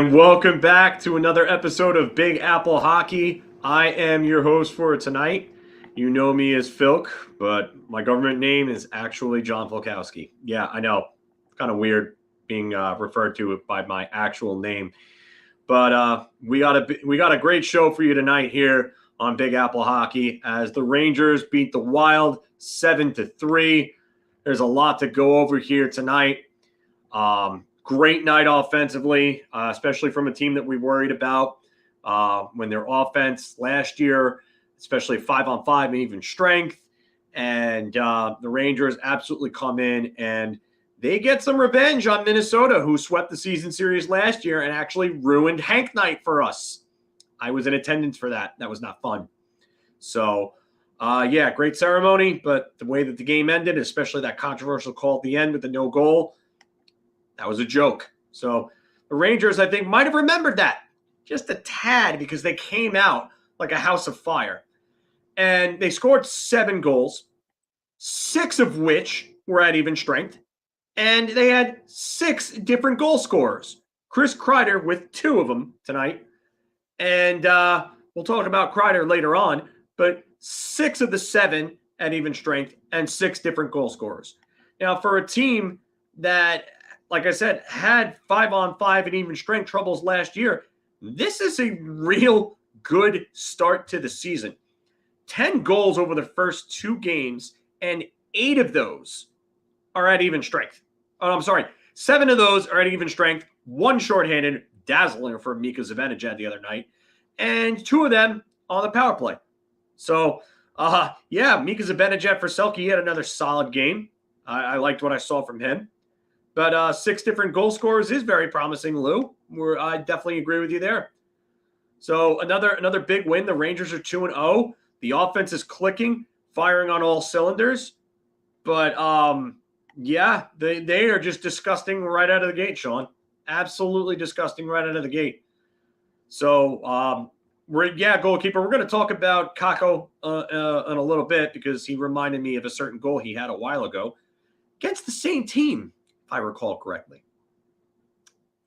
And welcome back to another episode of Big Apple Hockey. I am your host for tonight. You know me as Filk, but my government name is actually John Filkowski. Yeah, I know. Kind of weird being referred to by my actual name. But we got a great show for you tonight here on Big Apple Hockey as the Rangers beat the Wild 7-3. There's a lot to go over here tonight. Great night offensively, especially from a team that we worried about when their offense last year, especially 5-on-5 and even strength. And the Rangers absolutely come in and they get some revenge on Minnesota, who swept the season series last year and actually ruined Hank Night for us. I was in attendance for that. That was not fun. So, yeah, great ceremony, but the way that the game ended, especially that controversial call at the end with the no goal, that was a joke. So the Rangers, I think, might have remembered that just a tad because they came out like a house of fire. And they scored 7 goals, 6 of which were at even strength. And they had 6 different goal scorers. Chris Kreider with 2 of them tonight. And we'll talk about Kreider later on. But 6 of the 7 at even strength and 6 different goal scorers. Now, for a team that, like I said, had 5-on-5 and even strength troubles last year, this is a real good start to the season. 10 goals over the first 2 games, and 8 of those are at even strength. Oh, I'm sorry. 7 of those are at even strength. 1 shorthanded, dazzling for Mika Zibanejad the other night, and 2 of them on the power play. So, yeah, Mika Zibanejad for Selke, he had another solid game. I liked what I saw from him. But 6 different goal scorers is very promising, Lou. I definitely agree with you there. So another big win. The Rangers are 2-0. The offense is clicking, firing on all cylinders. But, yeah, they are just disgusting right out of the gate, Sean. Absolutely disgusting right out of the gate. So, goalkeeper. We're going to talk about Kakko in a little bit because he reminded me of a certain goal he had a while ago against the same team, if I recall correctly.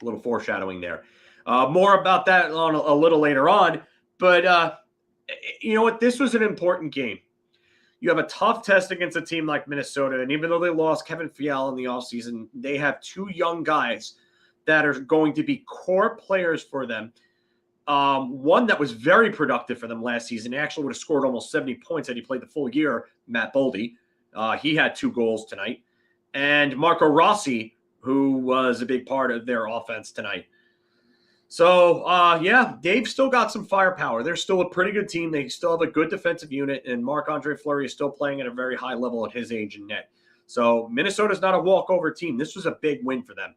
A little foreshadowing there. More about that on a little later on. But you know what? This was an important game. You have a tough test against a team like Minnesota, and even though they lost Kevin Fiala in the offseason, they have 2 young guys that are going to be core players for them. One that was very productive for them last season. He actually would have scored almost 70 points had he played the full year, Matt Boldy. He had 2 goals tonight. And Marco Rossi, who was a big part of their offense tonight. So, yeah, they've still got some firepower. They're still a pretty good team. They still have a good defensive unit, and Marc-Andre Fleury is still playing at a very high level at his age and net. So, Minnesota's not a walkover team. This was a big win for them.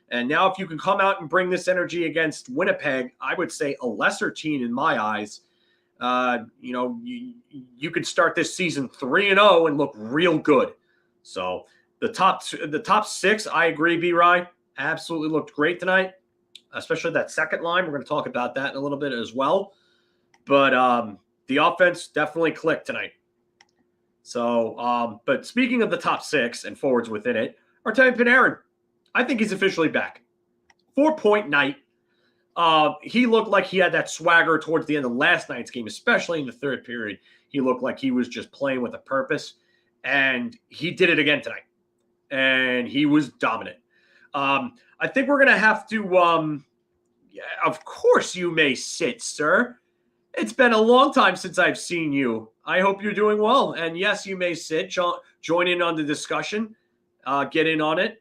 And now if you can come out and bring this energy against Winnipeg, I would say a lesser team in my eyes, you could start this season 3-0 and look real good. So, the top 6, I agree, B-Rye, absolutely looked great tonight, especially that second line. We're going to talk about that in a little bit as well. But the offense definitely clicked tonight. So, but speaking of the top 6 and forwards within it, Artemi Panarin, I think he's officially back. 4-point night. He looked like he had that swagger towards the end of last night's game, especially in the third period. He looked like he was just playing with a purpose, and he did it again tonight. And he was dominant. I think we're going to have to, of course you may sit, sir. It's been a long time since I've seen you. I hope you're doing well. And yes, you may sit, join in on the discussion, get in on it.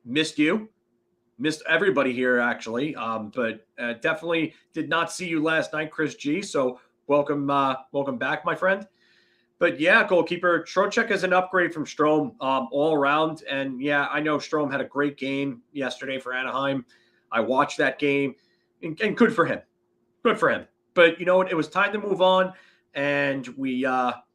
Missed you. Missed everybody here, actually. But definitely did not see you last night, Chris G. So welcome back, my friend. But yeah, goalkeeper, Trocheck is an upgrade from Strome all around. And yeah, I know Strome had a great game yesterday for Anaheim. I watched that game, and good for him. Good for him. But you know what? It was time to move on, and we got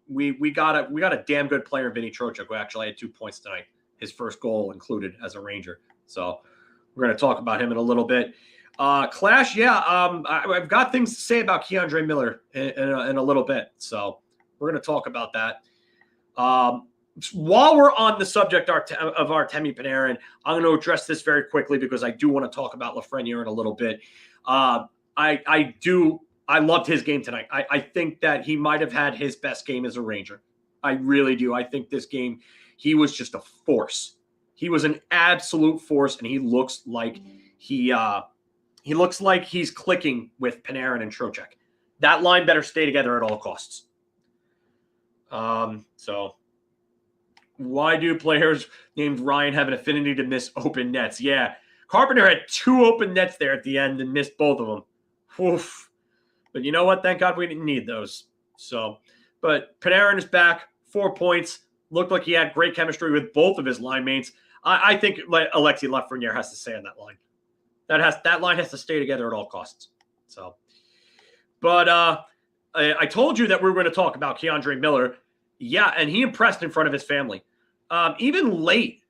a damn good player, Vinny Trocheck, who actually had 2 points tonight. His first goal included as a Ranger. So we're going to talk about him in a little bit. Clash, yeah, I've got things to say about Keandre Miller in a little bit. So we're going to talk about that. while we're on the subject of Artemi Panarin, I'm going to address this very quickly because I do want to talk about Lafreniere in a little bit. I loved his game tonight. I think that he might have had his best game as a Ranger. I really do. I think this game, he was just a force. He was an absolute force, and he looks like he's clicking with Panarin and Trocheck. That line better stay together at all costs. So why do players named Ryan have an affinity to miss open nets? Yeah, Carpenter had 2 open nets there at the end and missed both of them. Oof. But you know what? Thank God we didn't need those. So, but Panarin is back, 4 points. Looked like he had great chemistry with both of his line mates. I think Alexis Lafreniere has to stay on that line. That line has to stay together at all costs. So, but I told you that we were going to talk about K'Andre Miller. Yeah, and he impressed in front of his family. Even late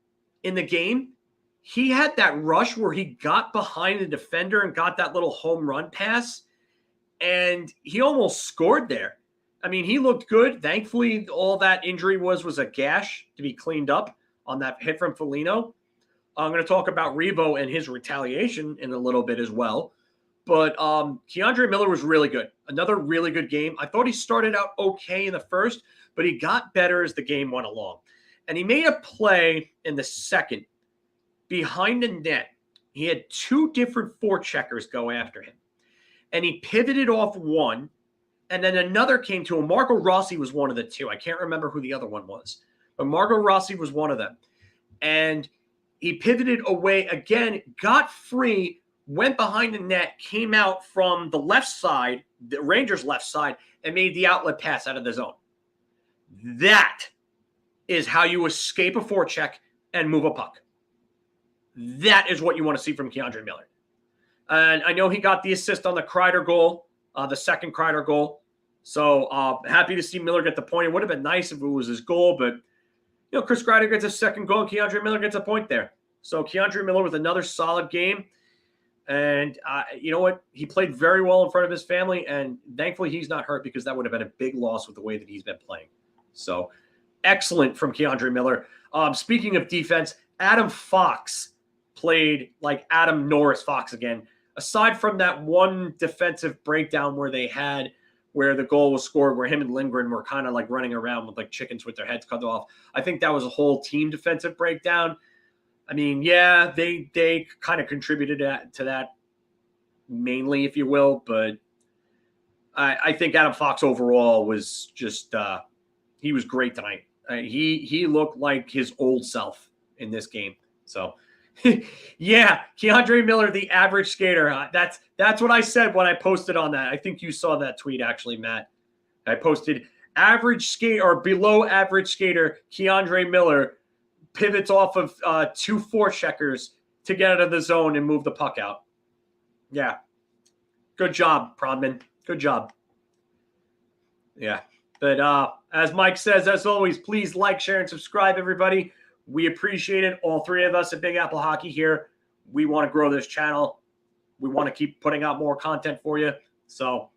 in the game, he had that rush where he got behind the defender and got that little home run pass, and he almost scored there. I mean, he looked good. Thankfully, all that injury was a gash to be cleaned up on that hit from Foligno. I'm going to talk about Revo and his retaliation in a little bit as well. But K'Andre Miller was really good. Another really good game. I thought he started out okay in the first, but he got better as the game went along. And he made a play in the second behind the net. He had 2 different forecheckers go after him. And he pivoted off one, and then another came to him. Marco Rossi was one of the 2. I can't remember who the other one was. But Marco Rossi was one of them. And he pivoted away again, got free, went behind the net, came out from the left side, the Rangers' left side, and made the outlet pass out of the zone. That is how you escape a forecheck and move a puck. That is what you want to see from K'Andre Miller. And I know he got the assist on the Kreider goal, the second Kreider goal. So happy to see Miller get the point. It would have been nice if it was his goal, but Chris Kreider gets a second goal, and K'Andre Miller gets a point there. So K'Andre Miller with another solid game. And you know what? He played very well in front of his family, and thankfully he's not hurt because that would have been a big loss with the way that he's been playing. So excellent from K'Andre Miller. Speaking of defense, Adam Fox played like Adam Norris Fox again. Aside from that one defensive breakdown where the goal was scored, where him and Lindgren were kind of like running around with like chickens with their heads cut off. I think that was a whole team defensive breakdown. I mean, yeah, they kind of contributed to that mainly, if you will, but I think Adam Fox overall was just he was great tonight. He looked like his old self in this game. So yeah, K'Andre Miller, the average skater. That's what I said when I posted on that. I think you saw that tweet actually, Matt. I posted average skate or below average skater K'Andre Miller pivots off of 2 forecheckers to get out of the zone and move the puck out. Yeah. Good job, Prodman. Good job. Yeah. But as Mike says, as always, please like, share, and subscribe, everybody. We appreciate it. All 3 of us at Big Apple Hockey here. We want to grow this channel. We want to keep putting out more content for you. So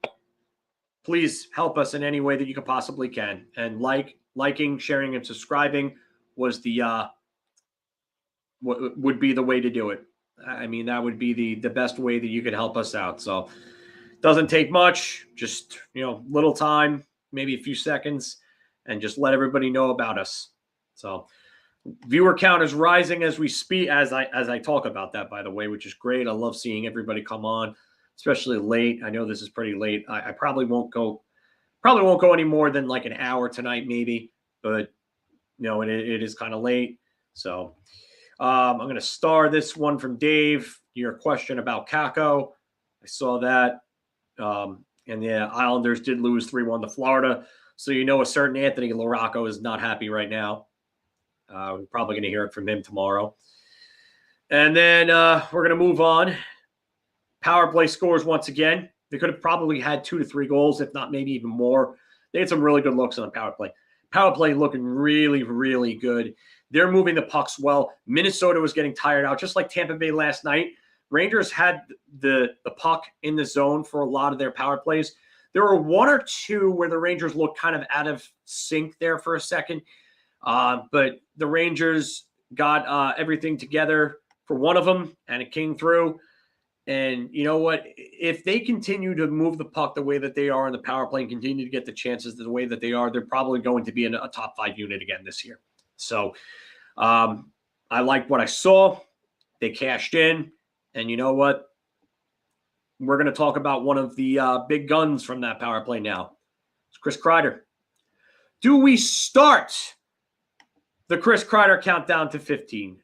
please help us in any way that you can possibly can. And liking, sharing, and subscribing was would be the way to do it. I mean, that would be the best way that you could help us out. So doesn't take much, just, little time, maybe a few seconds, and just let everybody know about us. So viewer count is rising as we speak, as I talk about that, by the way, which is great. I love seeing everybody come on, especially late. I know this is pretty late. I probably won't go any more than like an hour tonight, maybe, but it is kind of late. So I'm going to star this one from Dave, your question about Kakko. I saw that. And the Islanders did lose 3-1 to Florida. So a certain Anthony LaRocco is not happy right now. We're probably going to hear it from him tomorrow. And then we're going to move on. Power play scores once again. They could have probably had 2 to 3 goals, if not maybe even more. They had some really good looks on the power play. Power play looking really, really good. They're moving the pucks well. Minnesota was getting tired out, just like Tampa Bay last night. Rangers had the puck in the zone for a lot of their power plays. There were 1 or 2 where the Rangers looked kind of out of sync there for a second. But the Rangers got everything together for one of them, and it came through. And you know what? If they continue to move the puck the way that they are in the power play and continue to get the chances the way that they are, they're probably going to be in a top 5 unit again this year. So I like what I saw. They cashed in. And you know what? We're going to talk about one of the big guns from that power play now. It's Chris Kreider. Do we start the Chris Kreider countdown to 50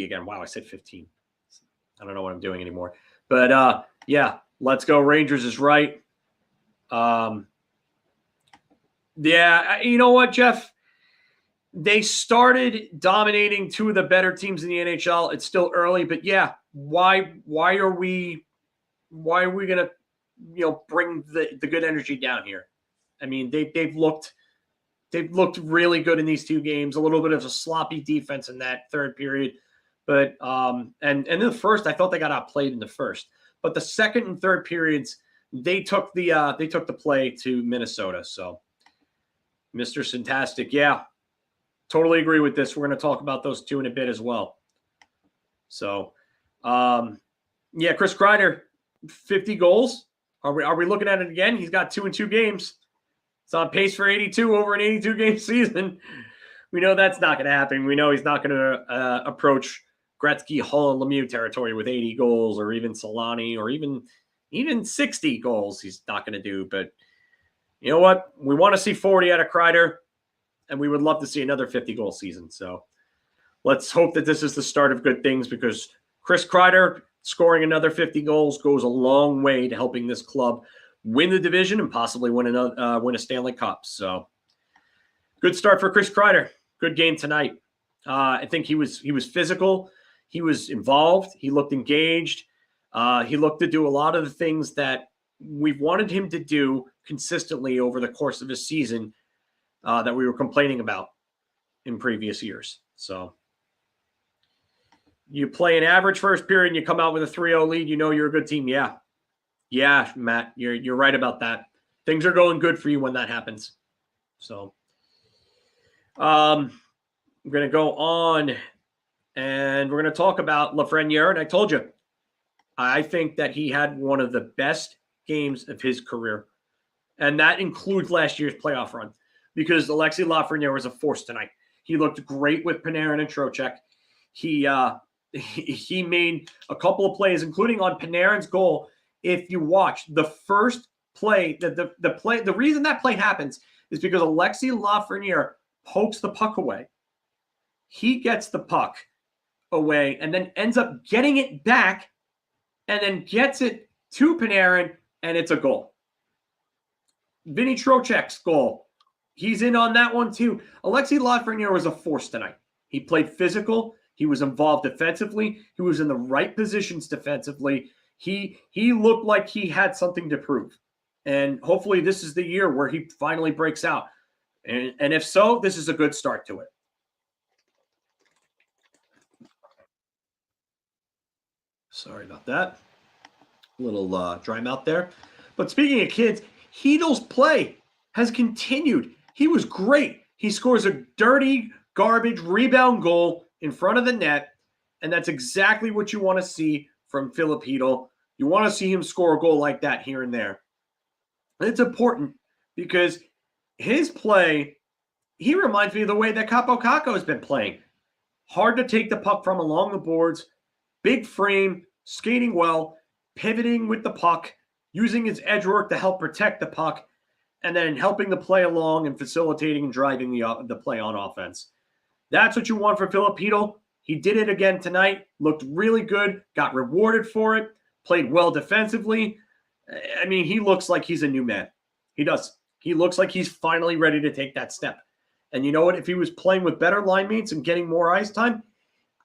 again? Wow, I said 15. I don't know what I'm doing anymore. But, yeah, let's go. Rangers is right. Yeah, you know what, Jeff? They started dominating 2 of the better teams in the NHL. It's still early, but, yeah, why are we going to, bring the good energy down here? I mean, they've looked really good in these 2 games. A little bit of a sloppy defense in that third period. But and in the first, I thought they got outplayed in the first. But the second and third periods, they took the play to Minnesota. So, Mr. Fantastic, yeah, totally agree with this. We're going to talk about those 2 in a bit as well. So, yeah, Chris Kreider, 50 goals. Are we looking at it again? He's got 2 in 2 games. It's on pace for 82 over an 82-game season. We know that's not going to happen. We know he's not going to approach Gretzky, Hull, and Lemieux territory with 80 goals, or even Solani, or even 60 goals. He's not going to do. But you know what? We want to see 40 out of Kreider, and we would love to see another 50-goal season. So let's hope that this is the start of good things, because Chris Kreider scoring another 50 goals goes a long way to helping this club win the division and possibly win a Stanley Cup. So good start for Chris Kreider. Good game tonight. I think he was physical. He was involved. He looked engaged. He looked to do a lot of the things that we've wanted him to do consistently over the course of his season that we were complaining about in previous years. So you play an average first period and you come out with a 3-0 lead, you're a good team. Yeah. Yeah, Matt, you're right about that. Things are going good for you when that happens. So I'm going to go on, and we're going to talk about Lafreniere. And I told you, I think that he had one of the best games of his career. And that includes last year's playoff run, because Alexis Lafreniere was a force tonight. He looked great with Panarin and Trocheck. He made a couple of plays, including on Panarin's goal. If you watch the first play, the reason that play happens is because Alexis Lafreniere pokes the puck away. He gets the puck away and then ends up getting it back and then gets it to Panarin, and it's a goal. Vinny Trocheck's goal, he's in on that one too. Alexis Lafreniere was a force tonight. He played physical. He was involved defensively. He was in the right positions defensively. He looked like he had something to prove. And hopefully this is the year where he finally breaks out. And if so, this is a good start to it. Sorry about that. A little dry mouth there. But speaking of kids, Chytil's play has continued. He was great. He scores a dirty, garbage rebound goal in front of the net. And that's exactly what you want to see from Filip Chytil. You want to see him score a goal like that here and there. And it's important because his play, he reminds me of the way that Kaapo Kakko has been playing. Hard to take the puck from along the boards, big frame, skating well, pivoting with the puck, using his edge work to help protect the puck, and then helping the play along and facilitating and driving the play on offense. That's what you want for Filip Chytil. He did it again tonight, looked really good, got rewarded for it, played well defensively. I mean, he looks like he's a new man. He does. He looks like he's finally ready to take that step. And you know what? If he was playing with better line mates and getting more ice time,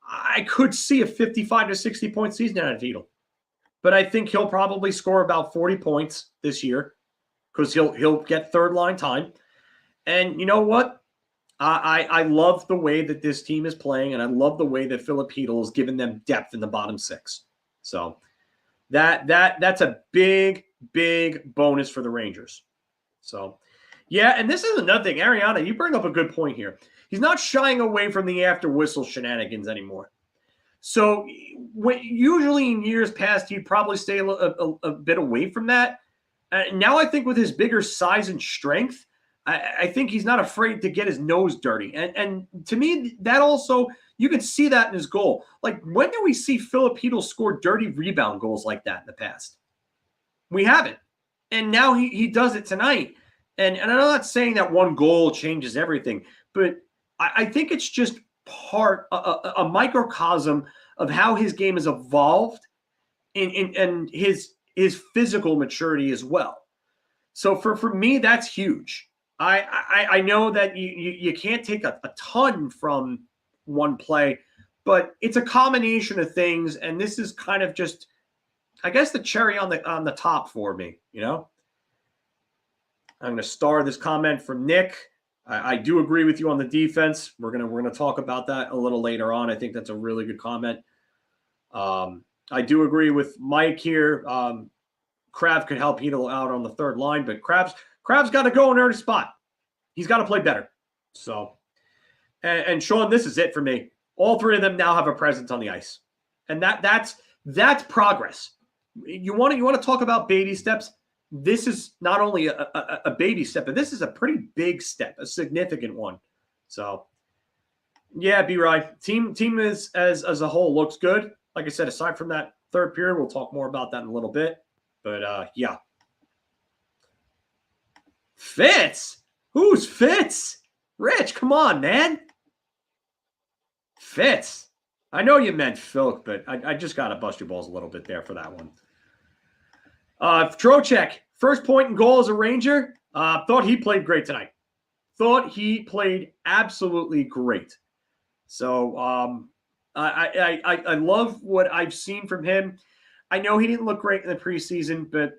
I could see a 55 to 60-point season out of Chytil. But I think he'll probably score about 40 points this year because he'll get third line time. And you know what? I love the way that this team is playing, and I love the way that Filip Chytil has given them depth in the bottom six. So that's a big, big bonus for the Rangers. So, yeah, and this is another thing. Ariana, you bring up a good point here. He's not shying away from the after whistle shenanigans anymore. So usually in years past, he'd probably stay a bit away from that. Now I think with his bigger size and strength, I think he's not afraid to get his nose dirty. And to me, that also, you can see that in his goal. Like, when do we see Filip Chytil score dirty rebound goals like that in the past? We haven't. And now he does it tonight. And I'm not saying that one goal changes everything, but I think it's just part, a microcosm of how his game has evolved and his physical maturity as well. So for me, that's huge. I know that you can't take a ton from one play, but it's a combination of things, and this is kind of just, I guess, the cherry on the top for me. You know, I'm going to star this comment from Nick. I do agree with you on the defense. We're gonna talk about that a little later on. I think that's a really good comment. I do agree with Mike here. Krav could help Chytil out on the third line, but Krav's got to go and earn a spot. He's got to play better. So, and Sean, this is it for me. All three of them now have a presence on the ice, and that's progress. You want to talk about baby steps? This is not only a baby step, but this is a pretty big step, a significant one. So, yeah, B-Rye, team is as a whole looks good. Like I said, aside from that third period, we'll talk more about that in a little bit. But yeah, Fitz. Who's Fitz? Rich, come on, man. Fitz. I know you meant Filk, but I just got to bust your balls a little bit there for that one. Trocheck, first point and goal as a Ranger. Thought he played great tonight. Thought he played absolutely great. So I love what I've seen from him. I know he didn't look great in the preseason, but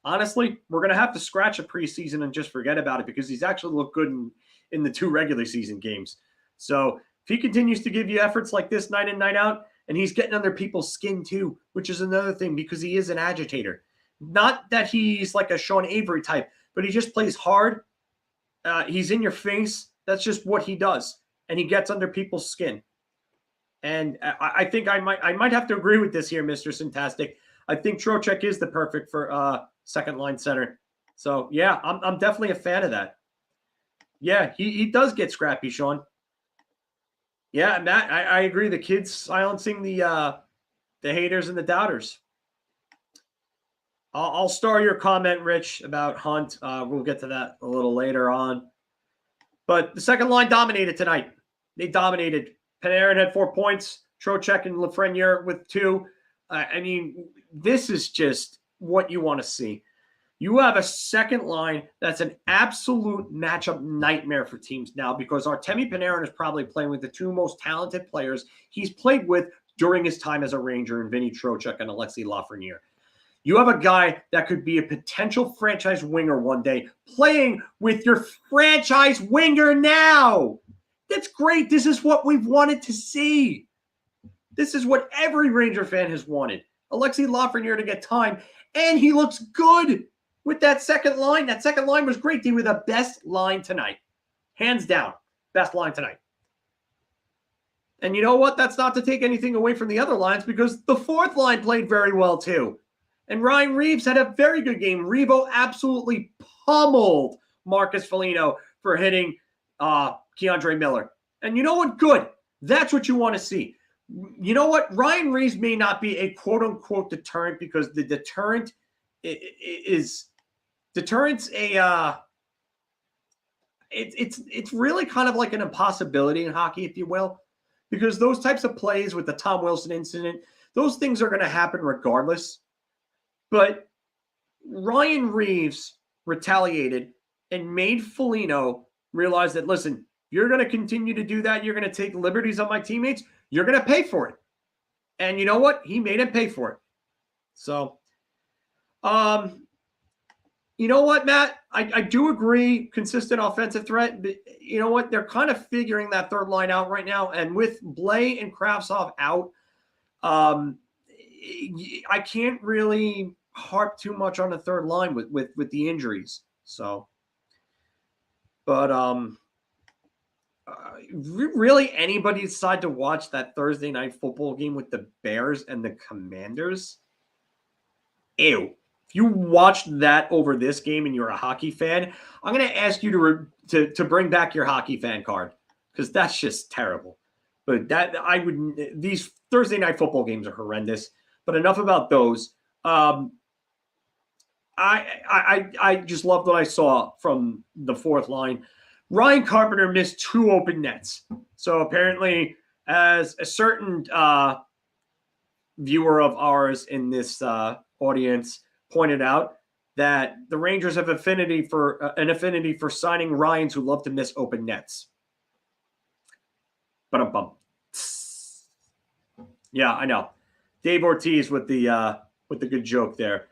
honestly, we're going to have to scratch a preseason and just forget about it because he's actually looked good in the 2 regular season games. So if he continues to give you efforts like this night in, night out, and he's getting under people's skin too, which is another thing because he is an agitator. Not that he's like a Sean Avery type, but he just plays hard. He's in your face. That's just what he does. And he gets under people's skin. And I think I might have to agree with this here, Mr. Syntastic. I think Trocheck is the perfect for second line center. So yeah, I'm definitely a fan of that. Yeah, he does get scrappy, Sean. Yeah, Matt, I agree. The kid's silencing the haters and the doubters. I'll star your comment, Rich, about Hunt. We'll get to that a little later on. But the second line dominated tonight. They dominated. Panarin had 4 points. Trocheck and Lafreniere with 2. I mean, this is just what you want to see. You have a second line that's an absolute matchup nightmare for teams now because Artemi Panarin is probably playing with the 2 most talented players he's played with during his time as a Ranger in Vinny Trocheck and Alexis Lafreniere. You have a guy that could be a potential franchise winger one day playing with your franchise winger now. That's great. This is what we've wanted to see. This is what every Ranger fan has wanted. Alexis Lafreniere to get time, and he looks good with that second line. That second line was great. They were the best line tonight. Hands down, best line tonight. And you know what? That's not to take anything away from the other lines because the fourth line played very well too. And Ryan Reeves had a very good game. Revo absolutely pummeled Marcus Foligno for hitting Keandre Miller. And you know what? Good. That's what you want to see. You know what? Ryan Reeves may not be a quote-unquote deterrent because the deterrent is deterrence it's really kind of like an impossibility in hockey, if you will, because those types of plays with the Tom Wilson incident, those things are going to happen regardless. But Ryan Reeves retaliated and made Foligno realize that, listen, you're going to continue to do that. You're going to take liberties on my teammates. You're going to pay for it. And you know what? He made him pay for it. So, you know what, Matt? I do agree, consistent offensive threat. But you know what? They're kind of figuring that third line out right now. And with Blais and Kravtsov out, I can't really harp too much on the third line with the injuries. So, but Really, anybody decide to watch that Thursday night football game with the Bears and the Commanders? Ew. If you watched that over this game and you're a hockey fan, I'm going to ask you to bring back your hockey fan card because that's just terrible. But these Thursday night football games are horrendous. But enough about those. I just loved what I saw from the fourth line. Ryan Carpenter missed 2 open nets. So apparently, as a certain viewer of ours in this audience pointed out, that the Rangers have an affinity for signing Ryans who love to miss open nets. But yeah, I know. Dave Ortiz with the good joke there.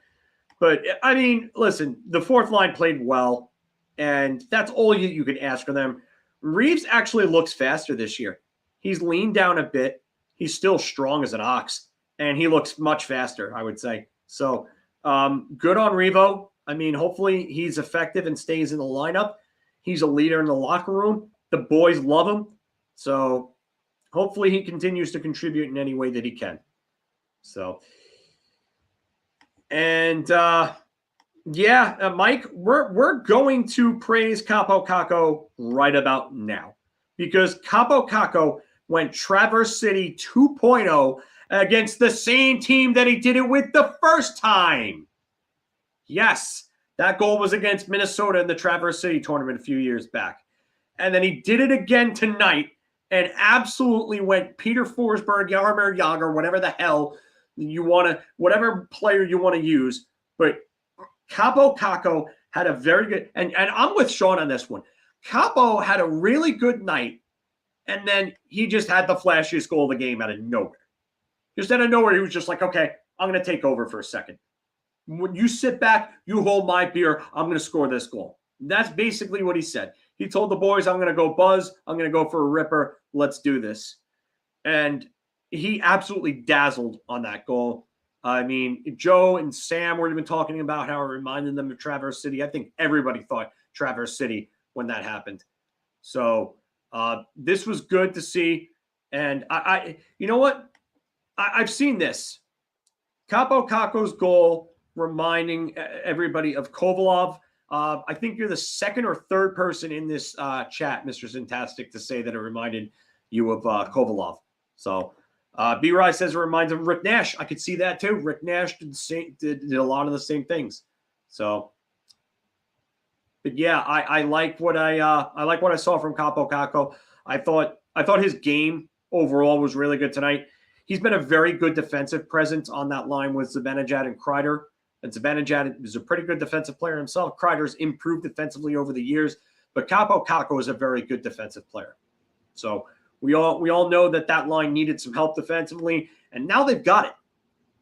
But I mean, listen, the fourth line played well, and that's all you can ask for them. Reeves actually looks faster this year. He's leaned down a bit. He's still strong as an ox, and he looks much faster, I would say. So good on Revo. I mean, hopefully he's effective and stays in the lineup. He's a leader in the locker room. The boys love him. So hopefully he continues to contribute in any way that he can. So, and Mike, we're going to praise Kaapo Kakko right about now because Kaapo Kakko went Traverse City 2.0 against the same team that he did it with the first time. Yes, that goal was against Minnesota in the Traverse City tournament a few years back. And then he did it again tonight and absolutely went Peter Forsberg, Jaromir Jagr, whatever the hell you want to, whatever player you want to use. But Kaapo Kakko had a very good, and I'm with Sean on this one. Kaapo had a really good night, and then he just had the flashiest goal of the game out of nowhere. Just out of nowhere, he was just like, okay, I'm going to take over for a second. When you sit back, you hold my beer, I'm going to score this goal. That's basically what he said. He told the boys, I'm going to go buzz, I'm going to go for a ripper, let's do this. And he absolutely dazzled on that goal. I mean, Joe and Sam were even talking about how it reminded them of Traverse City. I think everybody thought Traverse City when that happened. So this was good to see. And I you know what? I've seen this. Kaapo Kakko's goal reminding everybody of Kovalov. I think you're the second or third person in this chat, Mr. Fantastic, to say that it reminded you of Kovalov. So B-Rye says it reminds him of Rick Nash. I could see that too. Rick Nash did a lot of the same things. So, but yeah, I like what I like what I saw from Kaapo Kakko. I thought his game overall was really good tonight. He's been a very good defensive presence on that line with Zibanejad and Kreider. And Zibanejad is a pretty good defensive player himself. Kreider's improved defensively over the years, but Kaapo Kakko is a very good defensive player. So we all know that line needed some help defensively, and now they've got it.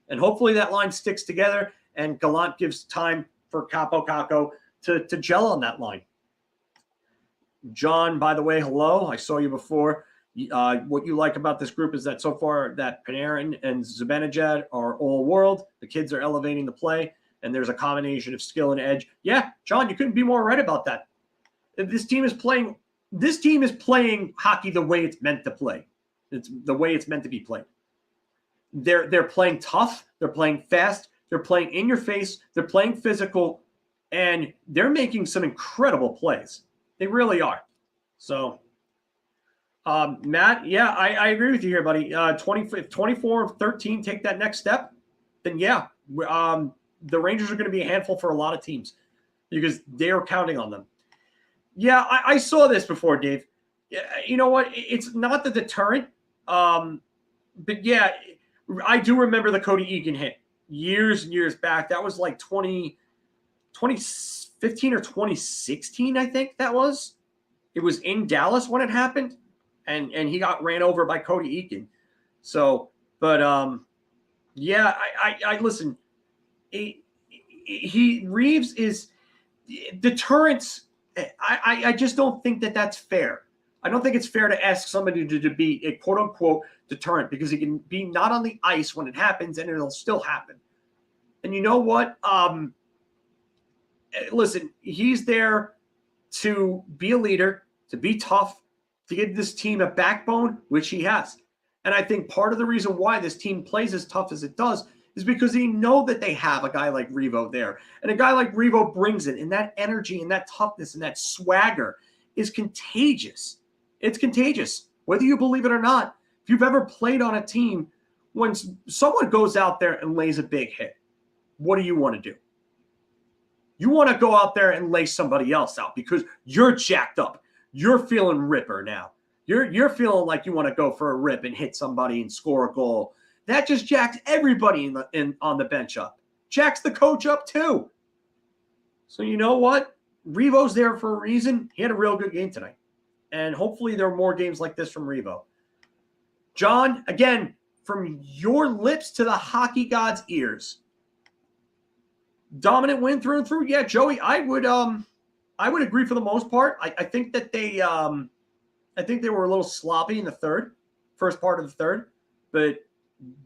And hopefully that line sticks together, and Gallant gives time for Kaapo Kakko to gel on that line. John, by the way, hello. I saw you before. What you like about this group is that so far that Panarin and Zibanejad are all world. The kids are elevating the play, and there's a combination of skill and edge. Yeah, John, you couldn't be more right about that. This team is playing hockey the way it's meant to play. It's the way it's meant to be played. They're playing tough. They're playing fast. They're playing in your face. They're playing physical, and they're making some incredible plays. They really are. So, Matt, yeah, I agree with you here, buddy. 24 of 13 take that next step, then yeah, the Rangers are going to be a handful for a lot of teams because they are counting on them. Yeah, I saw this before, Dave. You know what? It's not the deterrent, but yeah, I do remember the Cody Eakin hit years and years back. That was like 2015 or 2016, I think that was. It was in Dallas when it happened. And he got ran over by Cody Eakin. So, but yeah, I listen. Reeves is deterrence. I just don't think that that's fair. I don't think it's fair to ask somebody to be a quote unquote deterrent because he can be not on the ice when it happens and it'll still happen. And you know what? Listen, he's there to be a leader, to be tough, to give this team a backbone, which he has. And I think part of the reason why this team plays as tough as it does is because they know that they have a guy like Revo there. And a guy like Revo brings it, and that energy and that toughness and that swagger is contagious. It's contagious, whether you believe it or not. If you've ever played on a team, when someone goes out there and lays a big hit, what do you want to do? You want to go out there and lay somebody else out because you're jacked up. You're feeling ripper now. You're feeling like you want to go for a rip and hit somebody and score a goal. That just jacks everybody on the bench up. Jacks the coach up too. So you know what? Revo's there for a reason. He had a real good game tonight. And hopefully there are more games like this from Revo. John, again, from your lips to the hockey god's ears. Dominant win through and through. Yeah, Joey, I would agree for the most part. I think that they were a little sloppy in the first part of the third, but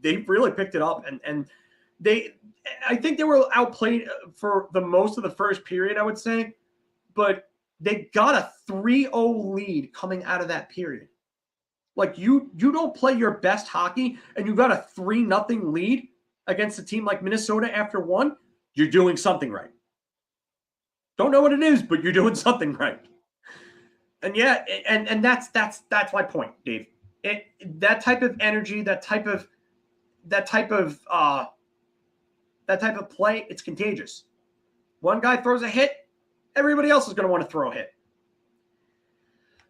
they really picked it up and I think they were outplayed for the most of the first period, I would say, but they got a 3-0 lead coming out of that period. Like you don't play your best hockey and you got a 3-0 lead against a team like Minnesota after one, you're doing something right. Don't know what it is, but you're doing something right. And yeah, and that's my point, Dave. That type of energy, that type of play, it's contagious. One guy throws a hit, everybody else is going to want to throw a hit.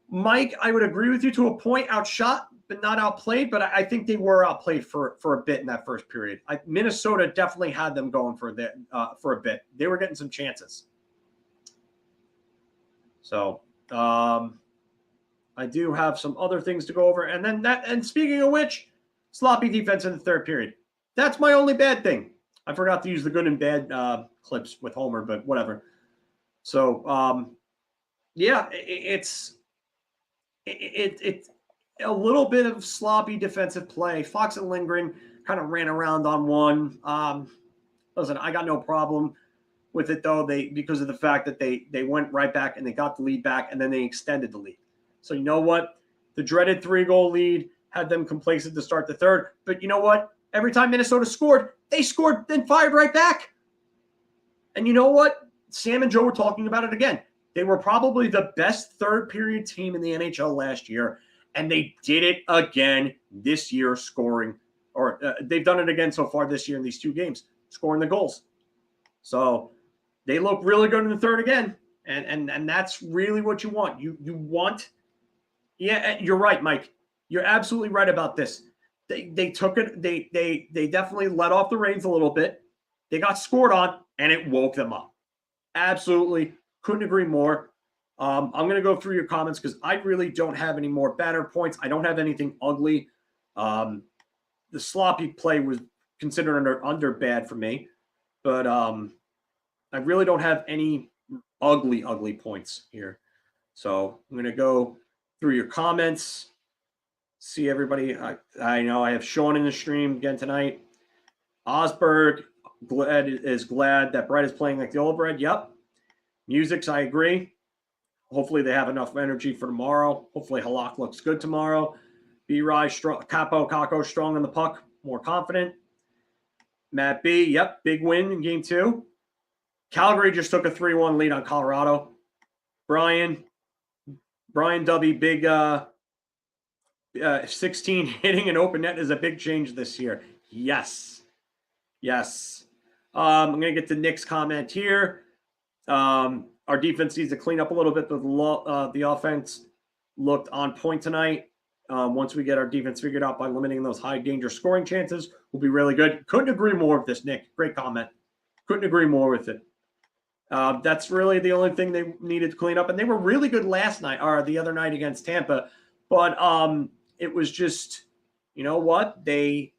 Mike, I would agree with you to a point, outshot, but not outplayed. But I think they were outplayed for a bit in that first period. Minnesota definitely had them going for a bit. They were getting some chances. So I do have some other things to go over. And speaking of which, sloppy defense in the third period. That's my only bad thing. I forgot to use the good and bad clips with Homer, but whatever. So, yeah, it's a little bit of sloppy defensive play. Fox and Lindgren kind of ran around on one. Listen, I got no problem with it, though, because of the fact that they went right back and they got the lead back, and then they extended the lead. So you know what? The dreaded 3-goal lead had them complacent to start the third. But you know what? Every time Minnesota scored, they scored, then fired right back. And you know what? Sam and Joe were talking about it again. They were probably the best third-period team in the NHL last year, and they did it again this year scoring. Or they've done it again so far this year in these two games, scoring the goals. So they look really good in the third again, and that's really what you want. You want – yeah, you're right, Mike. You're absolutely right about this. They took it. They definitely let off the reins a little bit. They got scored on, and it woke them up. Absolutely. Couldn't agree more. I'm going to go through your comments because I really don't have any more banner points. I don't have anything ugly. The sloppy play was considered under bad for me. But I really don't have any ugly points here. So I'm going to go through your comments. See everybody. I know I have Sean in the stream again tonight. Osberg is glad that Brett is playing like the old Brett. Yep. Musics, I agree. Hopefully they have enough energy for tomorrow. Hopefully Halak looks good tomorrow. B-Rye, Kaapo Kakko strong on the puck, more confident. Matt B, yep, big win in game 2. Calgary just took a 3-1 lead on Colorado. Brian W, big 16 hitting an open net is a big change this year. Yes. I'm going to get to Nick's comment here. Our defense needs to clean up a little bit, but the offense looked on point tonight. Once we get our defense figured out by limiting those high danger scoring chances, we'll be really good. Couldn't agree more with this, Nick. Great comment. Couldn't agree more with it. That's really the only thing they needed to clean up. And they were really good last night, or the other night against Tampa. But it was just, you know what? They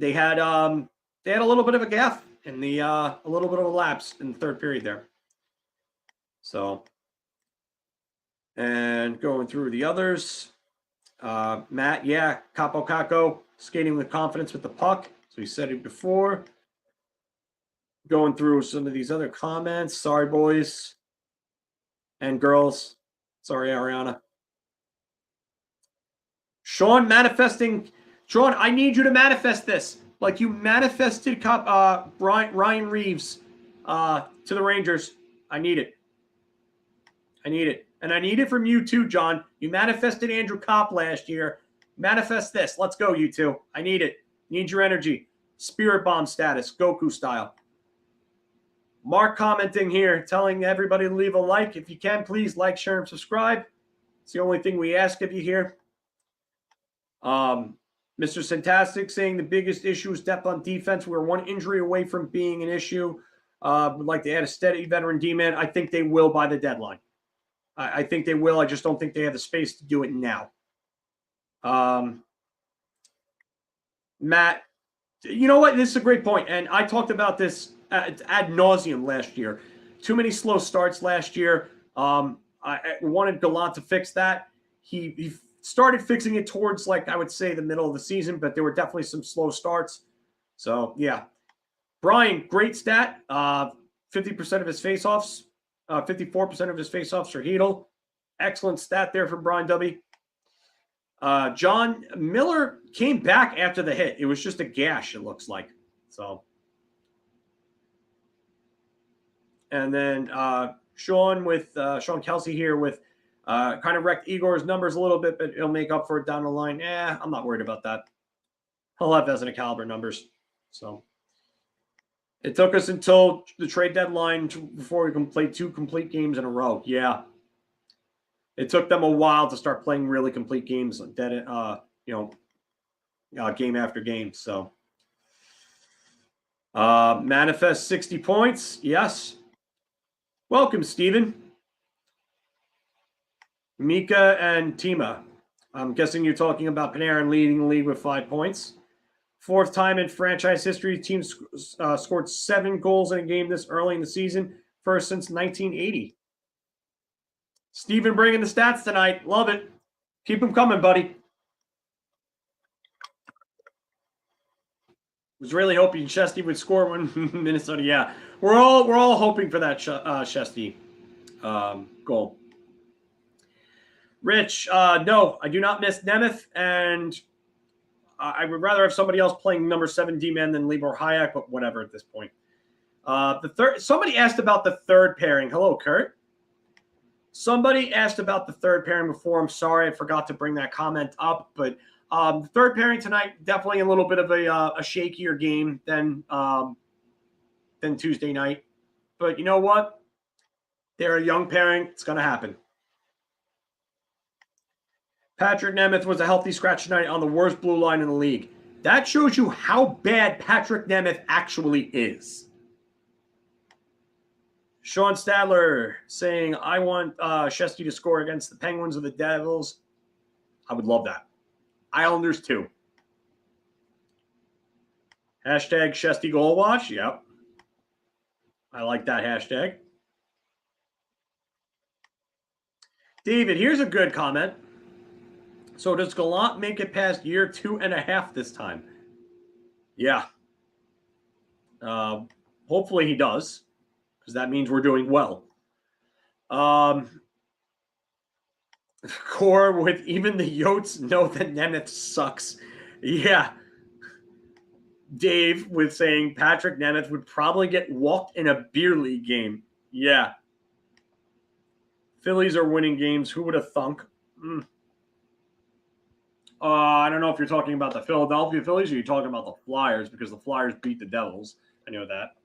had a little bit of a gaffe in a little bit of a lapse in the third period there. So, and going through the others, Matt, yeah, Kaapo Kakko skating with confidence with the puck. So we said it before. Going through some of these other comments. Sorry, boys and girls. Sorry, Ariana. Sean manifesting. Sean, I need you to manifest this. Like you manifested Ryan Reeves to the Rangers. I need it. I need it. And I need it from you too, John. You manifested Andrew Kopp last year. Manifest this. Let's go, you two. I need it. Need your energy. Spirit bomb status, Goku style. Mark commenting here, telling everybody to leave a like. If you can, please like, share, and subscribe. It's the only thing we ask of you here. Mr. Fantastic saying the biggest issue is depth on defense. We're one injury away from being an issue. Would like to add a steady veteran D-man. I think they will by the deadline. I think they will. I just don't think they have the space to do it now. Matt, you know what? This is a great point. And I talked about this ad nauseum last year. Too many slow starts last year. I wanted Gallant to fix that. He started fixing it towards, like, I would say the middle of the season, but there were definitely some slow starts. So, yeah. Brian, great stat. 50% of his faceoffs, 54% of his faceoffs are Chytil. Excellent stat there from Brian W. John Miller came back after the hit. It was just a gash, it looks like. So, and then Sean Kelsey here with kind of wrecked Igor's numbers a little bit, but he'll make up for it down the line. I'm not worried about that. He'll have Vezina caliber numbers. So it took us until the trade deadline before we can play 2 complete games in a row. Yeah. It took them a while to start playing really complete games, game after game. So, manifest 60 points. Yes. Welcome, Steven. Mika and Tima. I'm guessing you're talking about Panarin leading the league with 5 points. 4th time in franchise history, team scored 7 goals in a game this early in the season, first since 1980. Steven bringing the stats tonight. Love it. Keep them coming, buddy. Was really hoping Shesty would score one Minnesota. Yeah, we're all hoping for that Shesty goal. Rich, no, I do not miss Nemeth, and I would rather have somebody else playing number 7 D-man than Libor Hayek, but whatever at this point. Somebody asked about the third pairing. Hello, Kurt. Somebody asked about the third pairing before. I'm sorry, I forgot to bring that comment up, but the third pairing tonight, definitely a little bit of a shakier game than Tuesday night. But you know what? They're a young pairing. It's going to happen. Patrick Nemeth was a healthy scratch tonight on the worst blue line in the league. That shows you how bad Patrick Nemeth actually is. Sean Stadler saying, I want Shesty to score against the Penguins or the Devils. I would love that. Islanders too. Hashtag Shesty Goal Watch. Yep. I like that hashtag. David, here's a good comment. So does Gallant make it past year 2.5 this time? Yeah. Hopefully he does, because that means we're doing well. Core with even the Yotes know that Nemeth sucks. Yeah. Dave with saying Patrick Nemeth would probably get walked in a beer league game. Yeah. Phillies are winning games. Who would have thunk? I don't know if you're talking about the Philadelphia Phillies or you're talking about the Flyers, because the Flyers beat the Devils. I know that.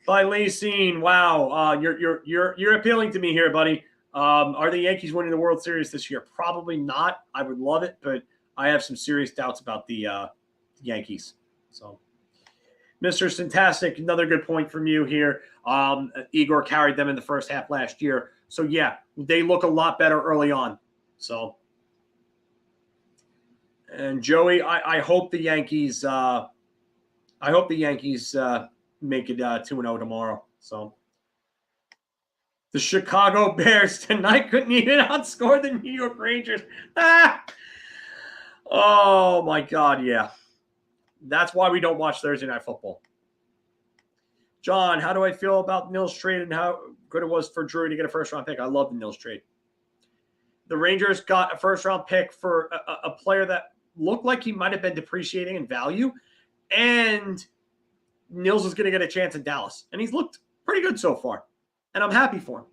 By Lacine, wow, you're appealing to me here, buddy. Are the Yankees winning the World Series this year? Probably not. I would love it, but I have some serious doubts about the Yankees. So, Mr. Fantastic, another good point from you here. Igor carried them in the first half last year. So, yeah, they look a lot better early on. So, and Joey, I hope the Yankees make it 2-0 tomorrow. So, the Chicago Bears tonight couldn't even outscore the New York Rangers. Oh, my God, yeah. That's why we don't watch Thursday Night Football. John, how do I feel about Nils trade and how good it was for Drew to get a first-round pick? I love the Nils trade. the Rangers got a first-round pick for a player that looked like he might have been depreciating in value, and Nils is going to get a chance in Dallas. And he's looked pretty good so far, and I'm happy for him.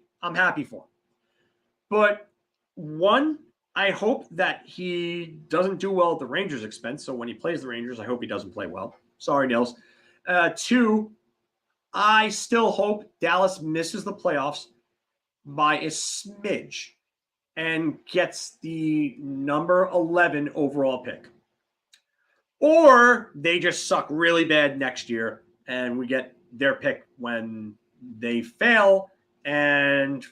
But one, I hope that he doesn't do well at the Rangers' expense. So when he plays the Rangers, I hope he doesn't play well. Sorry, Nils. Two, I still hope Dallas misses the playoffs by a smidge and gets the number 11 overall pick. Or they just suck really bad next year and we get their pick when they fail and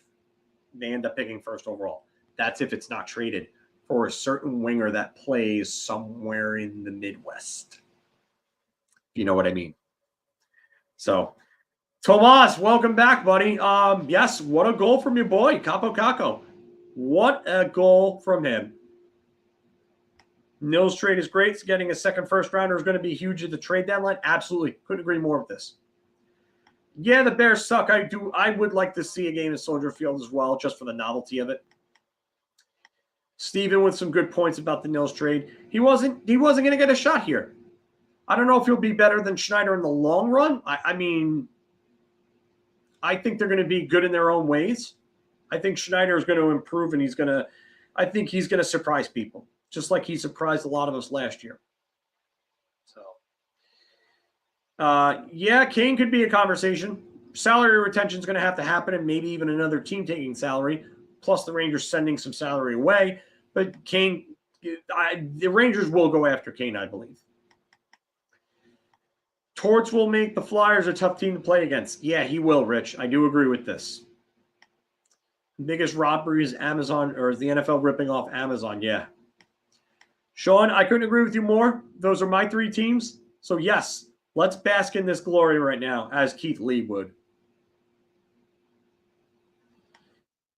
they end up picking first overall. That's if it's not traded for a certain winger that plays somewhere in the Midwest. You know what I mean? So, Tomas, welcome back, buddy. Yes, what a goal from your boy, Kaapo Kakko. What a goal from him. Nils trade is great. So getting a second first rounder is going to be huge at the trade deadline. Absolutely. Couldn't agree more with this. Yeah, the Bears suck. I would like to see a game at Soldier Field as well, just for the novelty of it. Steven with some good points about the Nils trade. He wasn't going to get a shot here. I don't know if he'll be better than Schneider in the long run. I mean, I think they're going to be good in their own ways. I think Schneider is going to improve, and I think he's going to surprise people, just like he surprised a lot of us last year. So, yeah, Kane could be a conversation. Salary retention is going to have to happen, and maybe even another team taking salary, plus the Rangers sending some salary away. But Kane, the Rangers will go after Kane, I believe. Torts will make the Flyers a tough team to play against. Yeah, he will, Rich. I do agree with this. Biggest robbery is Amazon, or is the NFL ripping off Amazon? Yeah. Sean, I couldn't agree with you more. Those are my three teams. So, yes, let's bask in this glory right now, as Keith Lee would.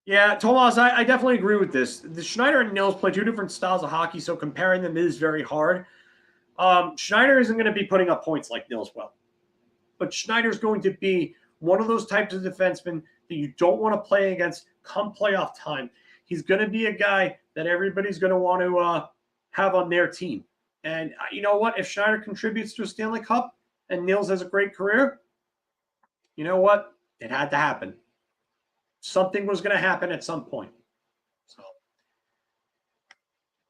Yeah, Tomas, I definitely agree with this. The Schneider and Nils play two different styles of hockey, so comparing them is very hard. Schneider isn't going to be putting up points like Nils will. But Schneider's going to be one of those types of defensemen that you don't want to play against come playoff time. He's going to be a guy that everybody's going to want to have on their team. And you know what? If Schneider contributes to a Stanley Cup and Nils has a great career, you know what? It had to happen. Something was going to happen at some point. So,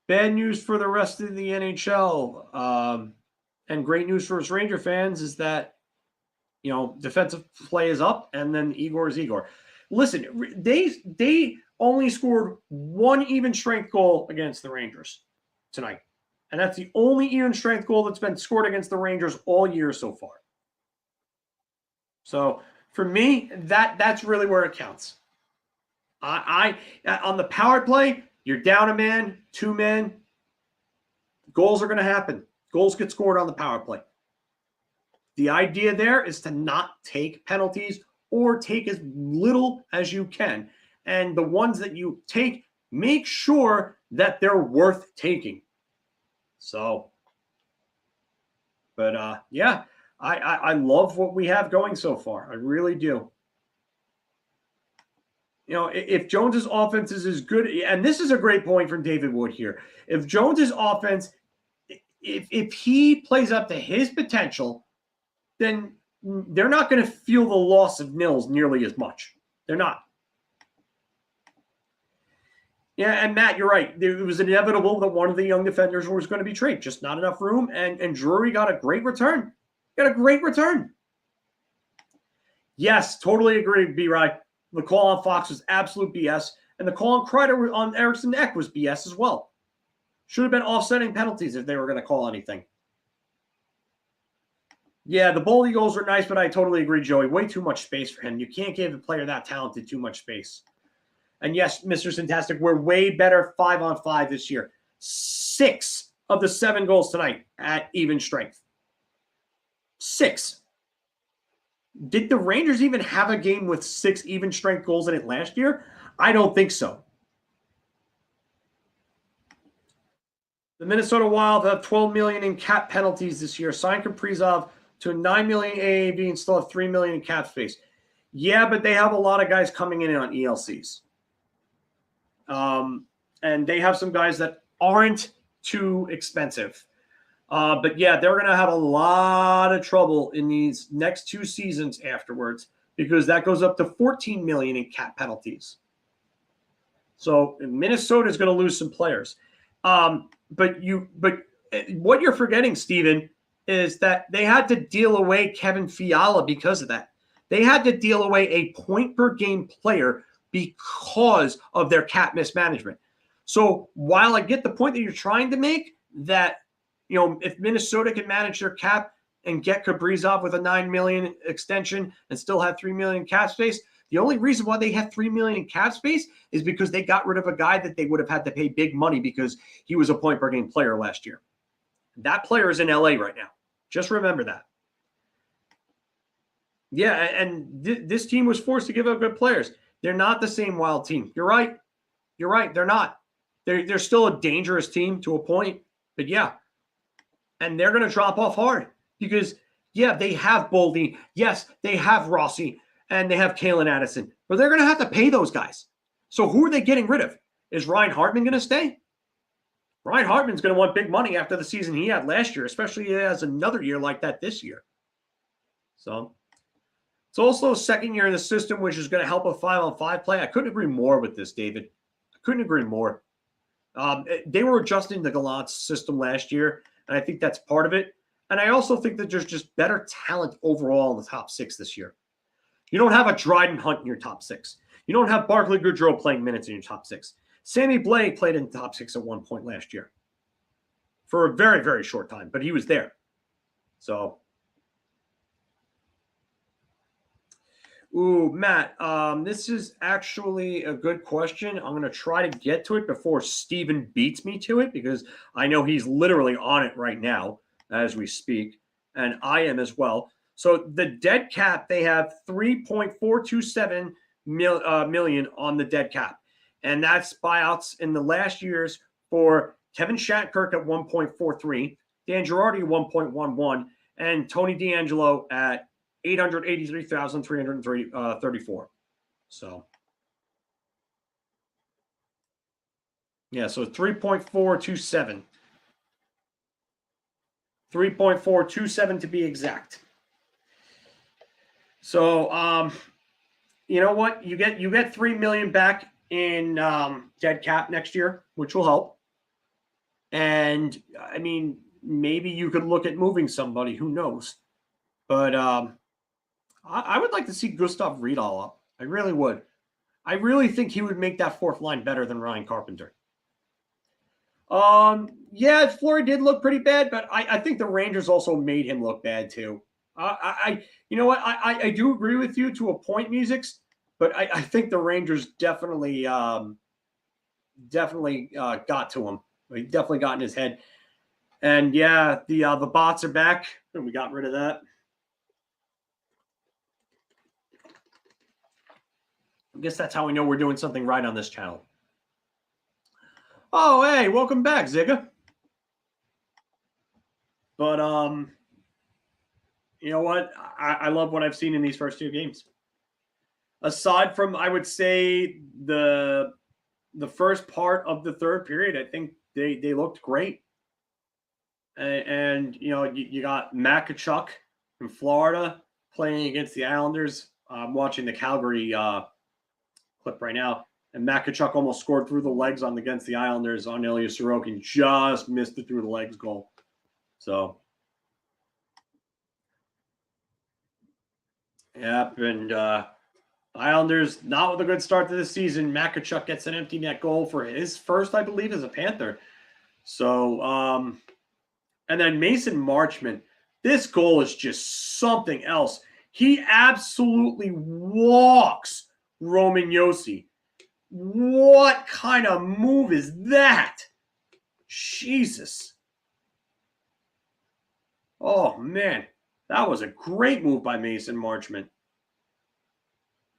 bad news for the rest of the NHL, and great news for us Ranger fans is that, you know, defensive play is up, and then Igor is Igor. Listen, they only scored one even strength goal against the Rangers tonight, and that's the only even strength goal that's been scored against the Rangers all year so far. So for me, that's really where it counts. I on the power play, you're down a man, two men. Goals are going to happen. Goals get scored on the power play. The idea there is to not take penalties or take as little as you can. And the ones that you take, make sure that they're worth taking. So, but yeah, I love what we have going so far. I really do. You know, if Jones's offense is as good, and this is a great point from David Wood here. If Jones's offense, if he plays up to his potential, then they're not going to feel the loss of Nils nearly as much. They're not. Yeah, and Matt, you're right. It was inevitable that one of the young defenders was going to be traded. Just not enough room, and Drury got a great return. Got a great return. Yes, totally agree, B-Rye. The call on Fox was absolute BS, and the call on Kreider on Eriksson Ek was BS as well. Should have been offsetting penalties if they were going to call anything. Yeah, the Boldy goals are nice, but I totally agree, Joey. Way too much space for him. You can't give a player that talented too much space. And yes, Mr. Fantastic, we're way better 5-on-5 this year. 6 of the 7 goals tonight at even strength. 6. Did the Rangers even have a game with 6 even strength goals in it last year? I don't think so. The Minnesota Wild have $12 million in cap penalties this year. Sign Kaprizov to a $9 million AAV and still have $3 million in cap space. Yeah, but they have a lot of guys coming in on ELCs. And they have some guys that aren't too expensive. But yeah, they're going to have a lot of trouble in these next 2 seasons afterwards because that goes up to $14 million in cap penalties. So Minnesota is going to lose some players. But what you're forgetting, Steven, is that they had to deal away Kevin Fiala because of that. They had to deal away a point-per-game player because of their cap mismanagement. So while I get the point that you're trying to make, that if Minnesota can manage their cap and get Kaprizov with a $9 million extension and still have $3 million cap space, the only reason why they have $3 million in cap space is because they got rid of a guy that they would have had to pay big money because he was a point-per-game player last year. That player is in LA right now. Just remember that. Yeah, and this team was forced to give up good players. They're not the same Wild team. You're right. They're not. They're still a dangerous team to a point. But yeah. And they're going to drop off hard because, yeah, they have Boldy. Yes, they have Rossi. And they have Kalen Addison. But they're going to have to pay those guys. So who are they getting rid of? Is Ryan Hartman going to stay? Ryan Hartman's going to want big money after the season he had last year, especially if he has another year like that this year. So it's also a second year in the system, which is going to help a 5-on-5 play. I couldn't agree more with this, David. I couldn't agree more. They were adjusting the Gallant's system last year, and I think that's part of it. And I also think that there's just better talent overall in the top 6 this year. You don't have a Dryden Hunt in your top 6. You don't have Barclay Goodrow playing minutes in your top 6. Sammy Blais played in the top 6 at one point last year for a very, very short time, but he was there. So, Matt, this is actually a good question. I'm going to try to get to it before Steven beats me to it because I know he's literally on it right now as we speak, and I am as well. So the dead cap, they have $3.427 million on the dead cap. And that's buyouts in the last years for Kevin Shattenkirk at 1.43, Dan Girardi 1.11, and Tony DeAngelo at $883,334. So, yeah, so 3.427. 3.427 to be exact. So, you know what? You get $3 million back in dead cap next year, which will help. And I mean, maybe you could look at moving somebody. Who knows? But I would like to see Gustav Riedel up. I really would. I really think he would make that fourth line better than Ryan Carpenter. Yeah, Fleury did look pretty bad, but I think the Rangers also made him look bad too. You know what? I do agree with you to a point, Musics, but I think the Rangers definitely got to him. He definitely got in his head. And yeah, the bots are back, and we got rid of that. I guess that's how we know we're doing something right on this channel. Oh, hey, welcome back, Zigga. But you know what? I love what I've seen in these first 2 games. Aside from, I would say, the first part of the third period, I think they looked great. And you know, you got Makachuk from Florida playing against the Islanders. I'm watching the Calgary clip right now. And Makachuk almost scored through the legs against the Islanders on Ilya Sorokin. Just missed it through the legs goal. So, yep. And Islanders not with a good start to the season. Makachuk gets an empty net goal for his first, I believe, as a Panther. So, and then Mason Marchment. This goal is just something else. He absolutely walks Roman Josi. What kind of move is that? Jesus. Oh, man. That was a great move by Mason Marchment.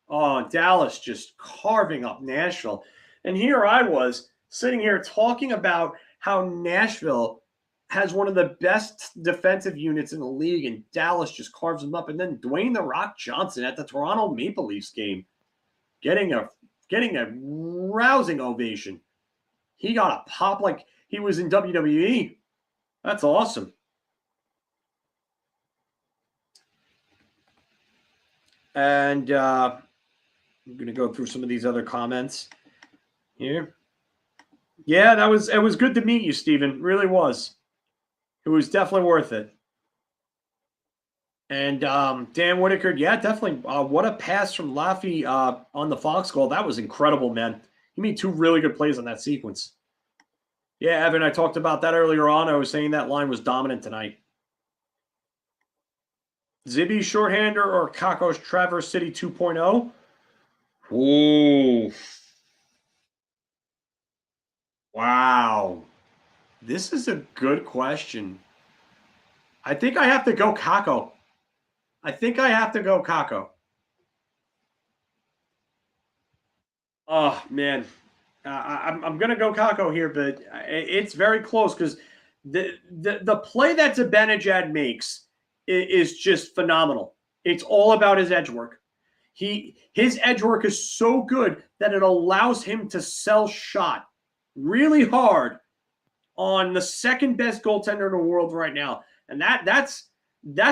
Oh, Dallas just carving up Nashville. And here I was sitting here talking about how Nashville has one of the best defensive units in the league, and Dallas just carves them up. And then Dwayne "The Rock" Johnson at the Toronto Maple Leafs game getting a rousing ovation. He got a pop like he was in WWE. That's awesome. And I'm going to go through some of these other comments here. Yeah, it was good to meet you, Steven. Really was. It was definitely worth it. And Dan Whitaker, yeah, definitely. What a pass from Laffy on the Fox goal. That was incredible, man. He made 2 really good plays on that sequence. Yeah, Evan, I talked about that earlier on. I was saying that line was dominant tonight. Zibby shorthander or Kakko's Traverse City 2.0? Ooh. Wow. This is a good question. I think I have to go Kakko. Oh, man. I'm going to go Kakko here, but it's very close because the play that Zibanejad makes is just phenomenal. It's all about his edge work. His edge work is so good that it allows him to sell shot really hard on the second best goaltender in the world right now. And that's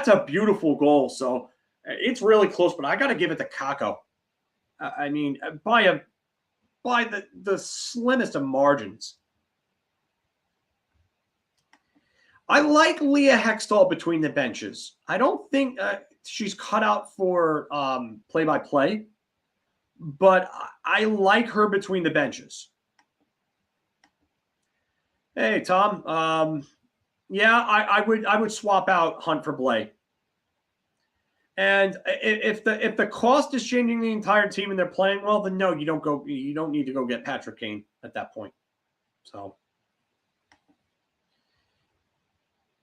a beautiful goal. So it's really close, but I got to give it to Kakko. I mean, by the slimmest of margins. I like Leah Hextall between the benches. I don't think she's cut out for play-by-play, but I like her between the benches. Hey, Tom. Yeah, I would swap out Hunt for Blay. And if the cost is changing the entire team and they're playing well, then no, you don't need to go get Patrick Kane at that point. So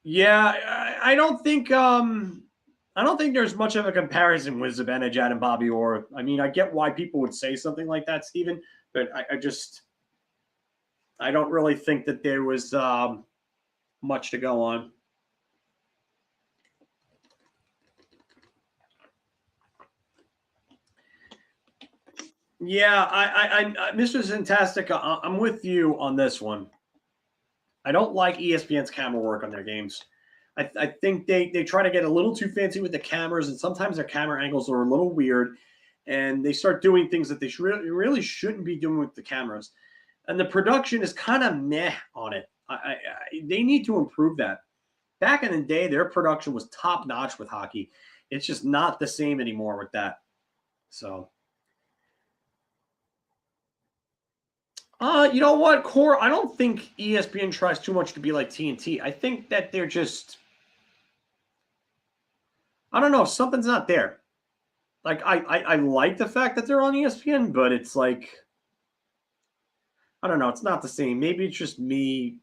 yeah, I don't think there's much of a comparison with Zibanejad and Bobby Orr. I mean, I get why people would say something like that, Steven, but I don't really think that there was much to go on. Yeah, I Mr. Fantastic, I'm with you on this one. I don't like ESPN's camera work on their games. I think they try to get a little too fancy with the cameras, and sometimes their camera angles are a little weird, and they start doing things that they really shouldn't be doing with the cameras. And the production is kind of meh on it. They need to improve that. Back in the day, their production was top notch with hockey. It's just not the same anymore with that. So. You know what, Core? I don't think ESPN tries too much to be like TNT. I think that they're just, I don't know, something's not there. Like I like the fact that they're on ESPN, but it's like, I don't know, it's not the same. Maybe it's just me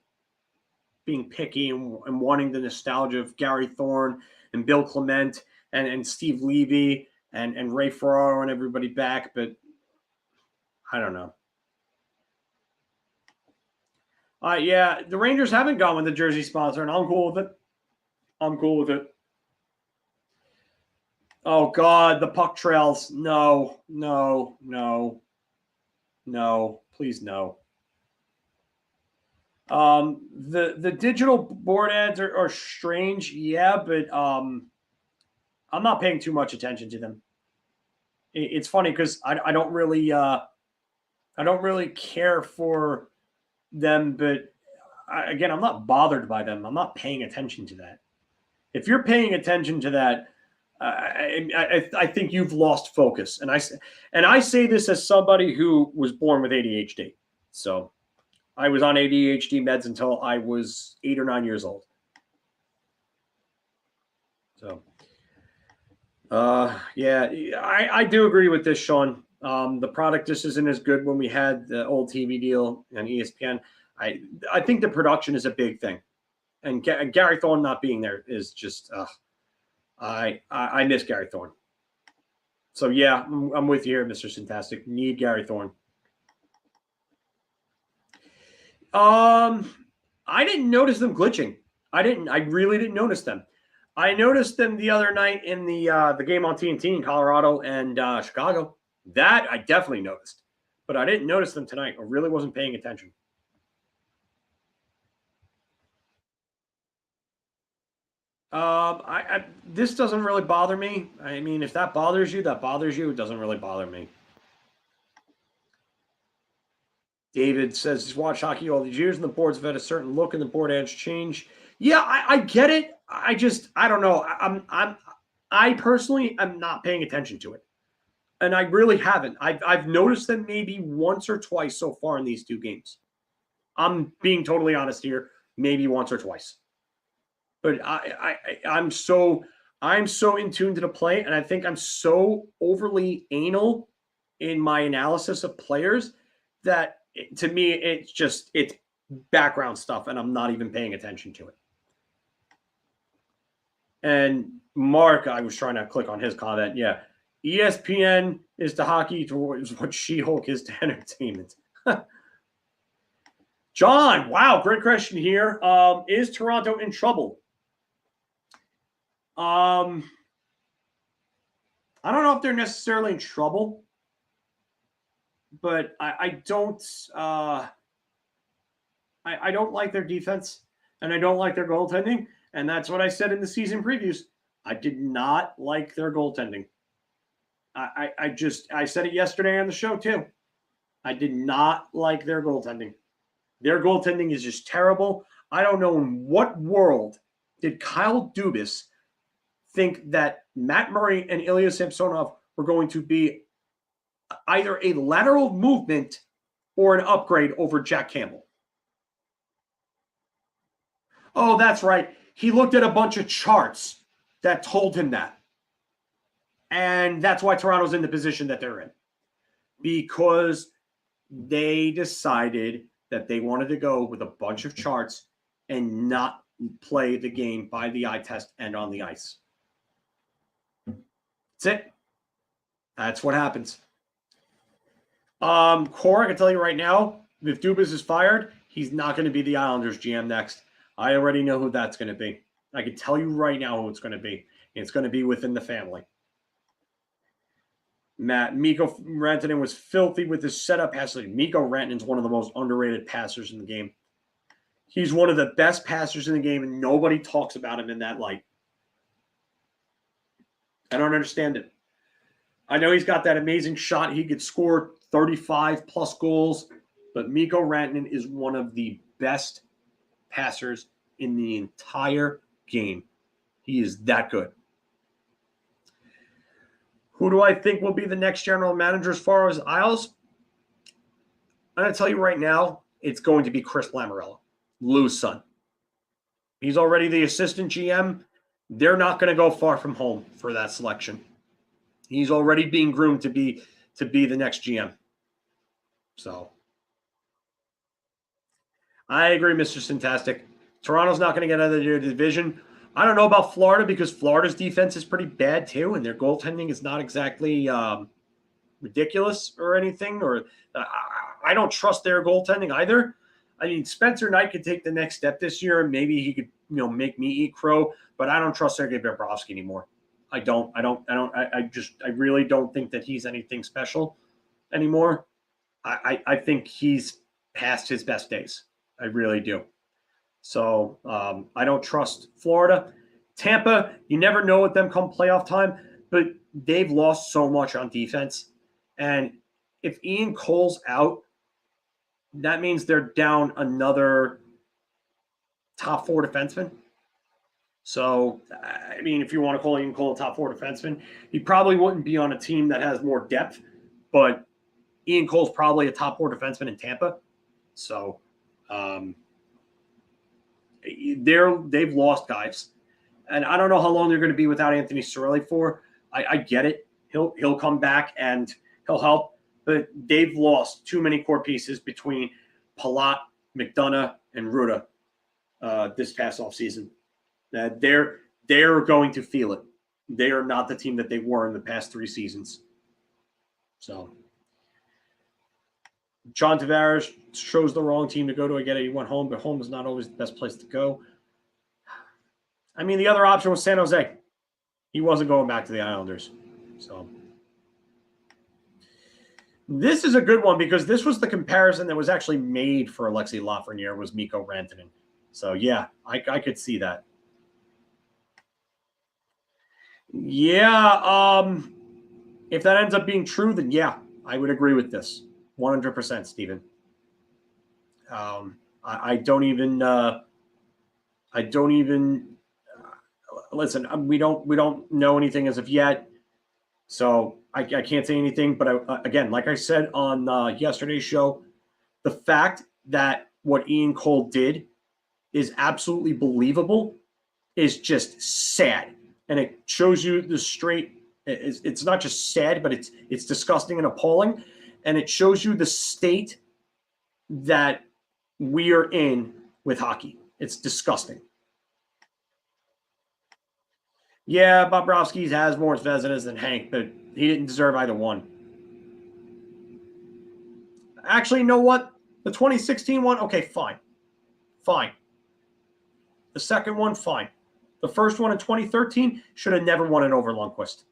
being picky and wanting the nostalgia of Gary Thorne and Bill Clement and Steve Levy and Ray Ferraro and everybody back, but I don't know. Yeah, the Rangers haven't gone with the jersey sponsor, and I'm cool with it. Oh, God, the puck trails. No. Please, no. The digital board ads are strange, yeah, but I'm not paying too much attention to them. It's funny because I don't really care for them, but again, I'm not bothered by them. I'm not paying attention to that. If you're paying attention to that, I think you've lost focus. And I say this as somebody who was born with ADHD. So I was on ADHD meds until I was 8 or 9 years old. So, yeah, I do agree with this, Sean. The product just isn't as good when we had the old TV deal on ESPN. I think the production is a big thing, and Gary Thorne not being there is just I miss Gary Thorne. So yeah, I'm with you here, Mr. Fantastic. Need Gary Thorne. I didn't notice them glitching. I really didn't notice them. I noticed them the other night in the game on TNT in Colorado and Chicago. That I definitely noticed, but I didn't notice them tonight. I really wasn't paying attention. This doesn't really bother me. I mean, if that bothers you, that bothers you. It doesn't really bother me. David says he's watched hockey all these years, and the boards have had a certain look, and the board edge change. Yeah, I get it. I don't know. I personally am not paying attention to it, and I really haven't. I've noticed them maybe once or twice so far in these 2 games. I'm being totally honest here, maybe once or twice. But I'm so in tune to the play, and I think I'm so overly anal in my analysis of players that to me it's background stuff, and I'm not even paying attention to it. And Mark, I was trying to click on his comment. Yeah, ESPN is to hockey towards what She-Hulk is to entertainment. John, wow, great question here. Is Toronto in trouble? I don't know if they're necessarily in trouble, but I don't like their defense, and I don't like their goaltending, and that's what I said in the season previews. I did not like their goaltending. I said it yesterday on the show too. I did not like their goaltending. Their goaltending is just terrible. I don't know in what world did Kyle Dubas think that Matt Murray and Ilya Samsonov were going to be either a lateral movement or an upgrade over Jack Campbell. Oh, that's right. He looked at a bunch of charts that told him that. And that's why Toronto's in the position that they're in. Because they decided that they wanted to go with a bunch of charts and not play the game by the eye test and on the ice. That's it. That's what happens. Core, I can tell you right now, if Dubas is fired, he's not going to be the Islanders GM next. I already know who that's going to be. I can tell you right now who it's going to be. It's going to be within the family. Mikko Rantanen was filthy with his setup passes. Mikko Rantanen's one of the most underrated passers in the game. He's one of the best passers in the game, and nobody talks about him in that light. I don't understand it. I know he's got that amazing shot. He could score 35-plus goals, but Mikko Rantanen is one of the best passers in the entire game. He is that good. Who do I think will be the next general manager as far as Isles? I'm going to tell you right now, it's going to be Chris Lamoriello, Lou's son. He's already the assistant GM. They're not going to go far from home for that selection. He's already being groomed to be the next GM. So I agree, Mr. Syntastic. Toronto's not going to get out of their division. I don't know about Florida because Florida's defense is pretty bad too, and their goaltending is not exactly ridiculous or anything. Or I don't trust their goaltending either. I mean, Spencer Knight could take the next step this year, and maybe he could, make me eat crow. But I don't trust Sergei Bobrovsky anymore. I really don't think that he's anything special anymore. I think he's past his best days. I really do. So I don't trust Florida. Tampa, you never know with them come playoff time, but they've lost so much on defense. And if Ian Cole's out, that means they're down another top 4 defenseman. So, I mean, if you want to call Ian Cole a top 4 defenseman, he probably wouldn't be on a team that has more depth, but Ian Cole's probably a top 4 defenseman in Tampa. So, they've lost guys. And I don't know how long they're going to be without Anthony Cirelli for. I get it. He'll come back and he'll help. But they've lost too many core pieces between Palat, McDonough, and Ruda this past offseason. They're going to feel it. They are not the team that they were in the past 3 seasons. So John Tavares chose the wrong team to go to. I get it. He went home, but home is not always the best place to go. I mean, the other option was San Jose. He wasn't going back to the Islanders. So this is a good one because this was the comparison that was actually made for Alexei Lafreniere was Mikko Rantanen. So, yeah, I could see that. Yeah. If that ends up being true, then yeah, I would agree with this 100%, Stephen. I don't even. I don't even listen. We don't know anything as of yet, so I can't say anything. But again, like I said on yesterday's show, the fact that what Ian Cole did is absolutely believable is just sad, and it shows you the straight. It's not just sad, but it's disgusting and appalling, and it shows you the state that we are in with hockey. It's disgusting. Yeah, Bobrovsky has more Vezinas than Hank, but he didn't deserve either one. Actually, you know what? The 2016 one, okay, fine. Fine. The second one, fine. The first one in 2013 should have never won it over Lundkvist.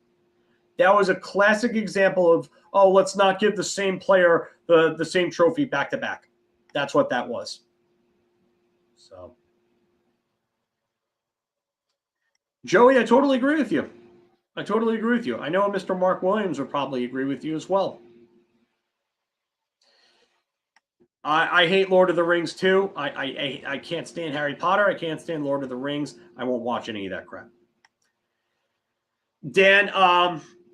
That was a classic example of, oh, let's not give the same player the same trophy back to back. That's what that was. So, Joey, I totally agree with you. I totally agree with you. I know Mr. Mark Williams would probably agree with you as well. I hate Lord of the Rings too. I can't stand Harry Potter. I can't stand Lord of the Rings. I won't watch any of that crap. Dan,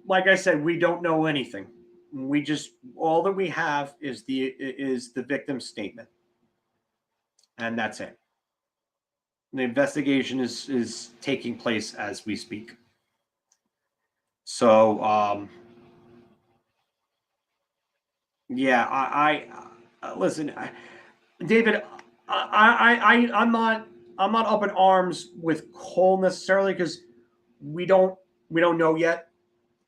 like I said, we don't know anything. We just all that we have is the victim statement, and that's it. The investigation is taking place as we speak. So, yeah, I listen, David. I'm not up in arms with Cole necessarily because we don't know yet.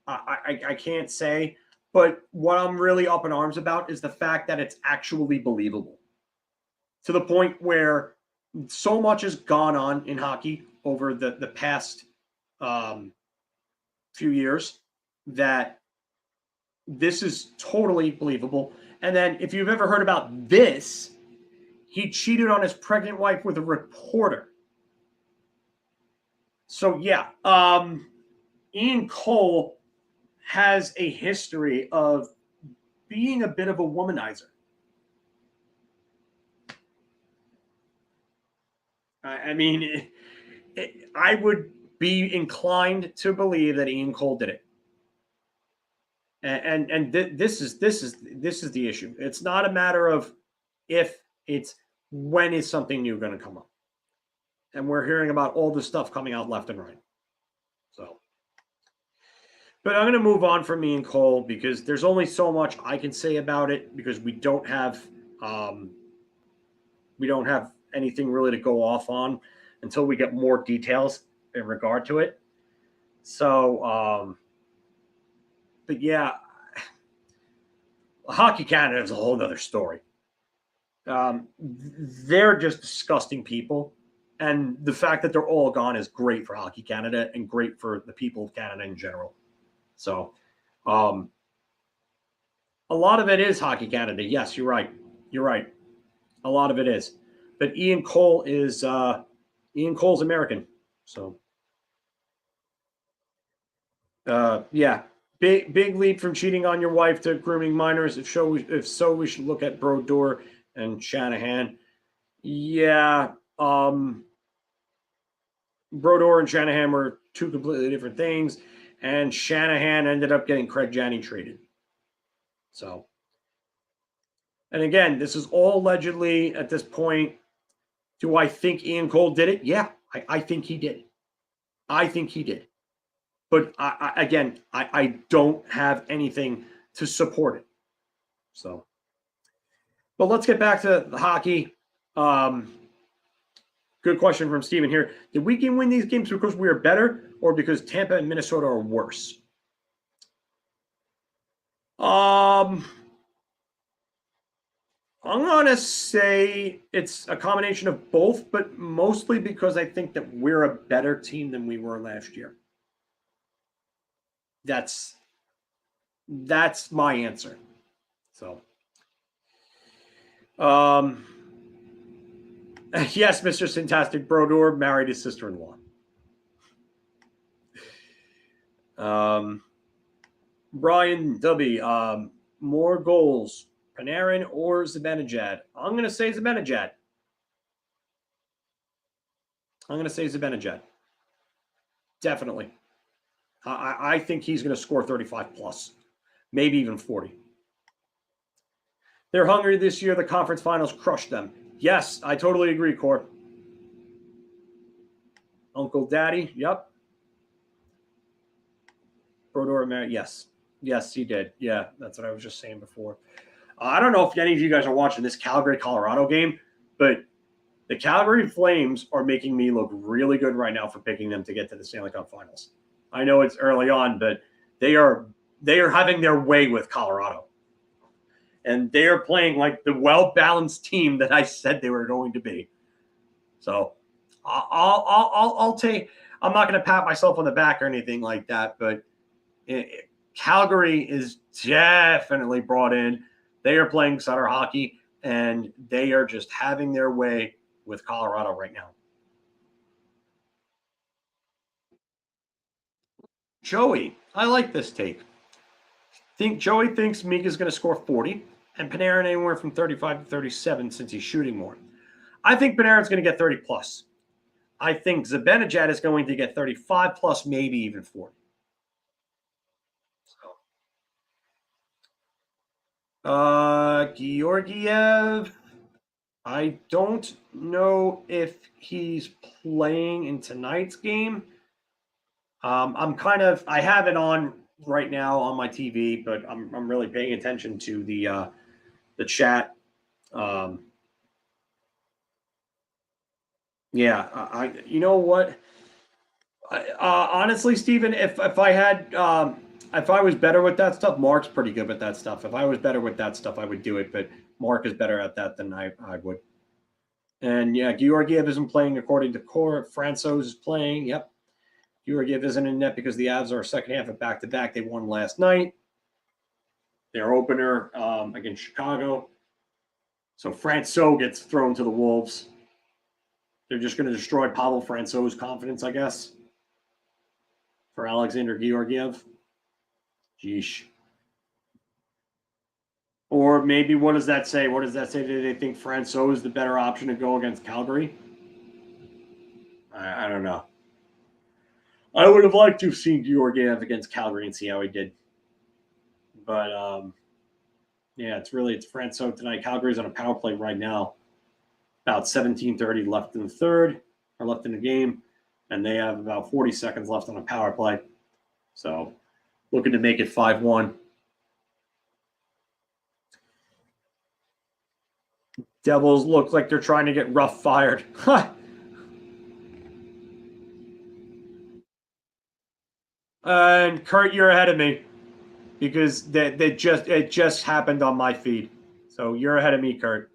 I can't say, but what I'm really up in arms about is the fact that it's actually believable to the point where so much has gone on in hockey over the past few years that this is totally believable. And then if you've ever heard about this, he cheated on his pregnant wife with a reporter. So yeah, Ian Cole has a history of being a bit of a womanizer. I mean, I would be inclined to believe that Ian Cole did it. And this is the issue. It's not a matter of if, it's when is something new going to come up. And we're hearing about all this stuff coming out left and right. So, but I'm going to move on from Ian Cole because there's only so much I can say about it because we don't have anything really to go off on until we get more details in regard to it. So, but yeah, Hockey Canada is a whole other story. They're just disgusting people. And the fact that they're all gone is great for Hockey Canada and great for the people of Canada in general. So, a lot of it is Hockey Canada. Yes, you're right. You're right. A lot of it is. But Ian Cole's American. So, yeah, big leap from cheating on your wife to grooming minors. If so, we should look at Brodeur and Shanahan. Yeah, Brodeur and Shanahan were two completely different things, and Shanahan ended up getting Craig Janney traded. So, and again, this is all allegedly at this point. Do I think Ian Cole did it? Yeah, I think he did. I think he did. But I don't have anything to support it. So, but let's get back to the hockey. Good question from Steven here. Did we win these games because we are better or because Tampa and Minnesota are worse? I'm going to say it's a combination of both, but mostly because I think that we're a better team than we were last year. That's my answer. So, yes, Mr. Fantastic Brodeur married his sister-in-law. Brian W. More goals, Panarin or Zibanejad? I'm going to say Zibanejad. Definitely. I think he's going to score 35 plus, maybe even 40. They're hungry this year. The conference finals crushed them. Yes, I totally agree, Core. Uncle Daddy, yep. Brodor, yes. Yes, he did. Yeah, that's what I was just saying before. I don't know if any of you guys are watching this Calgary-Colorado game, but the Calgary Flames are making me look really good right now for picking them to get to the Stanley Cup Finals. I know it's early on, but they are having their way with Colorado. And they are playing like the well-balanced team that I said they were going to be. So I'll take. I'm not going to pat myself on the back or anything like that, but Calgary is definitely brought in. They are playing Sutter hockey, and they are just having their way with Colorado right now. Joey, I like this take. Joey thinks Mika's going to score 40, and Panarin anywhere from 35 to 37 since he's shooting more. I think Panarin's going to get 30 plus. I think Zibanejad is going to get 35 plus, maybe even 40. Georgiev, I don't know if he's playing in tonight's game. I have it on right now on my TV, but I'm really paying attention to the chat. Yeah, you know what? Honestly, Steven, if I was better with that stuff, Mark's pretty good with that stuff. If I was better with that stuff, I would do it, but Mark is better at that than I would. And yeah, Georgiev isn't playing according to Core. Francouz is playing. Yep. Georgiev isn't in net because the Avs are second half of back-to-back. They won last night. Their opener against Chicago. So Francouz gets thrown to the Wolves. They're just going to destroy Pavel Francouz's confidence, I guess, for Alexander Georgiev. Jeesh. Or maybe what does that say? What does that say? Do they think Francouz is the better option to go against Calgary? I don't know. I would have liked to have seen Georgiev against Calgary and see how he did. But, yeah, it's Francouz tonight. Calgary's on a power play right now. About 17:30 left in the third, or left in the game. And they have about 40 seconds left on a power play. So, looking to make it 5-1. Devils look like they're trying to get rough fired. And Kurt, you're ahead of me because it just happened on my feed. So you're ahead of me, Kurt.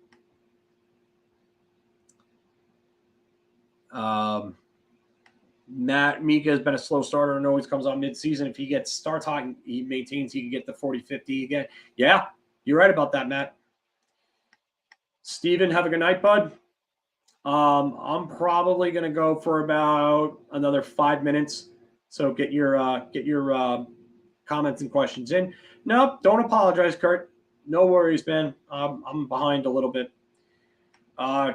Matt Mika has been a slow starter and always comes on midseason. If he gets starts hot, he maintains he can get the 40-50 again. Yeah, you're right about that, Matt. Steven, have a good night, bud. I'm probably going to go for about another 5 minutes. So get your comments and questions in. Nope, don't apologize, Kurt. No worries, man. I'm behind a little bit.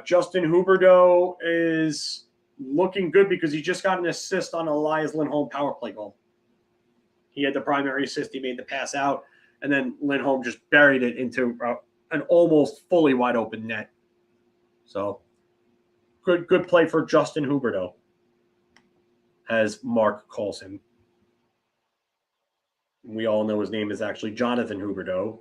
Justin Huberdeau is looking good because he just got an assist on Elias Lindholm power play goal. He had the primary assist. He made the pass out, and then Lindholm just buried it into an almost fully wide open net. So good play for Justin Huberdeau, as Mark calls him. We all know his name is actually Jonathan Huberdeau.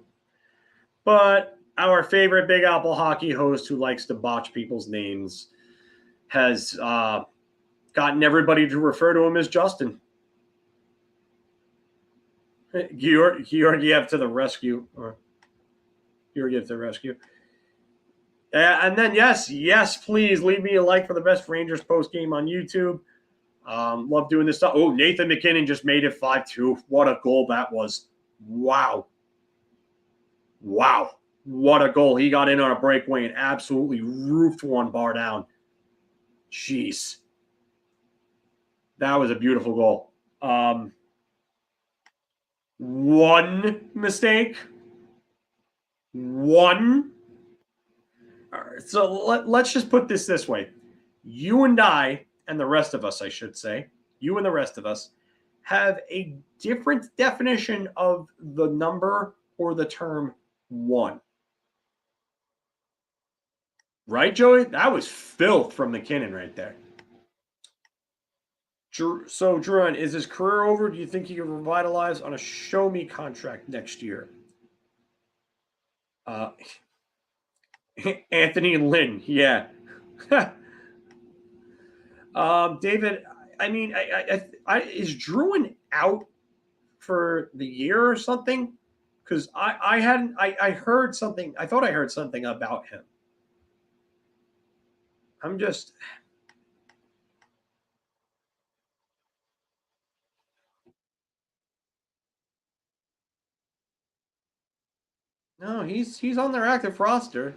But our favorite Big Apple hockey host who likes to botch people's names has gotten everybody to refer to him as Justin. Georgiev to the rescue. Or Georgiev to the rescue. And then, yes, please leave me a like for the best Rangers post game on YouTube. Love doing this stuff. Oh, Nathan McKinnon just made it 5-2. What a goal that was. Wow. What a goal. He got in on a breakaway and absolutely roofed one bar down. Jeez. That was a beautiful goal. One mistake. One. All right, so let's just put this way. You and I, and the rest of us, I should say, you and the rest of us, have a different definition of the number or the term one. Right, Joey? That was filth from McKinnon right there. So, Drew, is his career over? Do you think he can revitalize on a show me contract next year? Anthony Lynn, yeah. David, I mean, is Druin out for the year or something? Because I heard something. I thought I heard something about him. I'm just. No, he's on their active roster.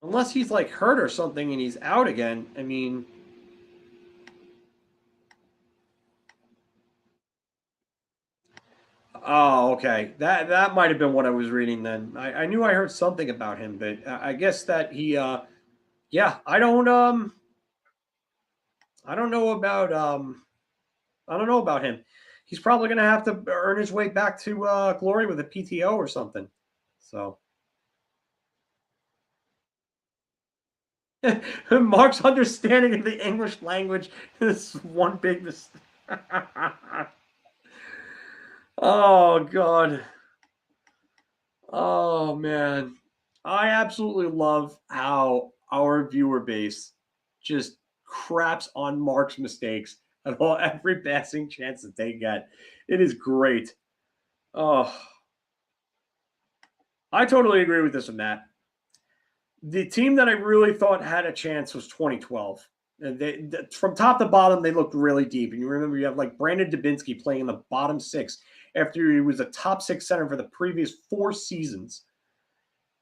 Unless he's like hurt or something and he's out again. I mean. Oh, okay. That might have been what I was reading then. I knew I heard something about him, but I guess that he yeah, I don't know about I don't know about him. He's probably going to have to earn his way back to glory with a PTO or something. So Mark's understanding of the English language is one big mistake. Oh God. Oh man. I absolutely love how our viewer base just craps on Mark's mistakes at all every passing chance that they get. It is great. Oh, I totally agree with this one, Matt. The team that I really thought had a chance was 2012. From top to bottom, they looked really deep. And you remember you have like Brandon Dubinsky playing in the bottom six after he was a top six center for the previous 4 seasons.